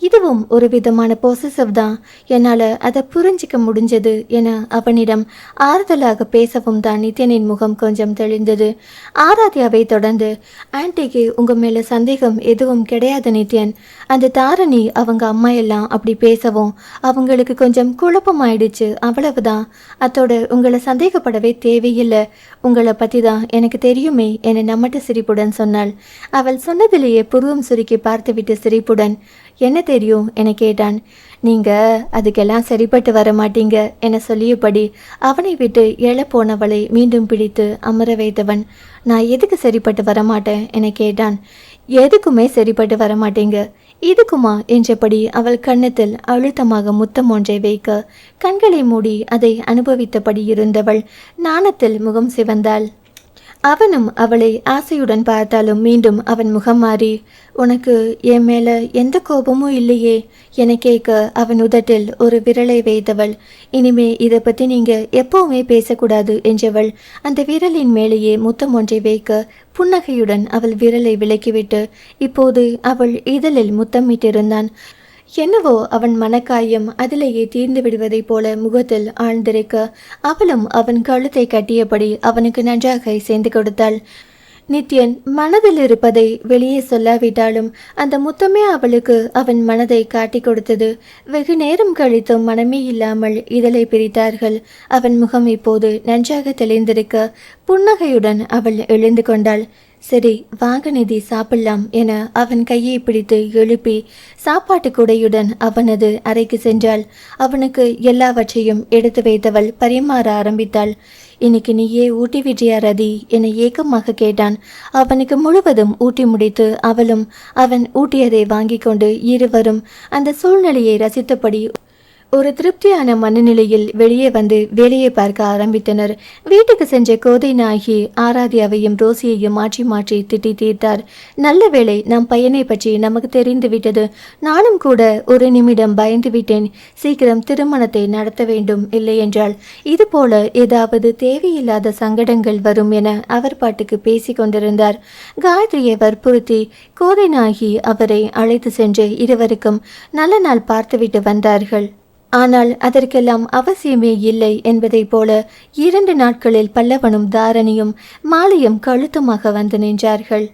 இதுவும் ஒரு விதமான பொசசிவ் தான். என்னால் அதை புரிஞ்சிக்க முடிஞ்சது என அவனிடம் ஆறுதலாக பேசவும் தான் நித்யனின் முகம் கொஞ்சம் தெளிந்தது. ஆராத்யாவை தொடர்ந்து, ஆன்ட்டிக்கு உங்கள் மேலே சந்தேகம் எதுவும் கிடையாது நித்யன். அந்த தாரணி அவங்க அம்மா எல்லாம் அப்படி பேசவும் அவங்களுக்கு கொஞ்சம் குழப்பமாயிடுச்சு, அவ்வளவுதான். அதோட உங்களை சந்தேகப்படவே தேவையில்லை. உங்களை பற்றி தான் எனக்கு தெரியுமே என நம்மட்ட சிரிப்புடன் சொன்னாள். அவள் சொன்னதிலேயே புருவம் சுருக்கி பார்த்துவிட்டு சிரிப்புடன், என்ன தெரியும் என கேட்டான். நீங்கள் அதுக்கெல்லாம் சரிப்பட்டு வர மாட்டீங்க என சொல்லியபடி அவனை விட்டு எழப்போனவளை மீண்டும் பிடித்து அமர வைத்தவன், நான் எதுக்கு சரிப்பட்டு வரமாட்டேன் என கேட்டான். எதுக்குமே சரிப்பட்டு வரமாட்டீங்க. இதுக்குமா என்றபடி அவள் கன்னத்தில் அழுத்தமாக முத்தம் ஒன்றை வைக்க கண்களை மூடி அதை அனுபவித்தபடி இருந்தவள் நாணத்தில் முகம் சிவந்தாள். அவனும் அவளை ஆசையுடன் பார்த்தாலும் மீண்டும் அவன் முகம் மாறி, உனக்கு என் மேலே எந்த கோபமும் இல்லையே என கேட்க அவன் உதட்டில் ஒரு விரலை வைத்தவள். இனிமே இதை பற்றி நீங்கள் எப்போவுமே பேசக்கூடாது என்றவள் அந்த விரலின் மேலேயே முத்தம் ஒன்றை வைக்க புன்னகையுடன் அவள் விரலை விலக்கிவிட்டு இப்போது அவள் இதழில் முத்தமிட்டிருந்தான். என்னவோ அவன் மனக்காயம் அதிலேயே தீர்ந்து விடுவதைப் போல முகத்தில் ஆழ்ந்திருக்க அவளும் அவன் கழுத்தை கட்டியபடி அவனுக்கு நன்றாக சேர்ந்து கொடுத்தாள். நித்யன் மனதில் இருப்பதை வெளியே சொல்லாவிட்டாலும் அந்த முத்தமே அவளுக்கு அவன் மனதை காட்டி கொடுத்தது. வெகு நேரம் கழித்தும் மனமே இல்லாமல் இதழை பிரித்தார்கள். அவன் முகம் இப்போது நன்றாக தெளிந்திருக்க புன்னகையுடன் அவள் எழுந்து கொண்டாள். சரி வாங்க நிதி, சாப்பிடலாம் என அவன் கையை பிடித்து எழுப்பி சாப்பாட்டு குடையுடன் அவனது அறைக்கு சென்றாள். அவனுக்கு எல்லாவற்றையும் எடுத்து வைத்தவள் பரிமாற ஆரம்பித்தாள். இன்னைக்கு நீயே ஊட்டி விட்டியா ரதி என ஏக்கமாக கேட்டான். அவனுக்கு முழுவதும் ஊட்டி முடித்து அவளும் அவன் ஊட்டியதை வாங்கி கொண்டு இருவரும் அந்த சூழ்நிலையை ரசித்தபடி ஒரு திருப்தியான மனநிலையில் வெளியே வந்து வேலையை பார்க்க ஆரம்பித்தனர். வீட்டுக்கு சென்ற கோதை நாயகி ஆராத்யாவையும் ரோசியையும் மாற்றி மாற்றி திட்டி தீர்த்தார். நல்ல வேளை நம் பையனை பற்றி நமக்கு தெரிந்து விட்டது. நானும் கூட ஒரு நிமிடம் பயந்து விட்டேன். சீக்கிரம் திருமணத்தை நடத்த வேண்டும், இல்லை என்றால் இது போல ஏதாவது தேவையில்லாத சங்கடங்கள் வரும் என அவர் பாட்டுக்கு பேசி கொண்டிருந்தார். காயத்ரியை வற்புறுத்தி கோதை நாயகி அவரை அழைத்து சென்று இருவருக்கும் நல்ல நாள் பார்த்துவிட்டு வந்தார்கள். ஆனால் அதற்கெல்லாம் அவசியமே இல்லை என்பதைப் போல 2 நாட்களில் பல்லவனும் தாரணியும் மாலையும் கழுத்துமாக வந்து நின்றார்கள்.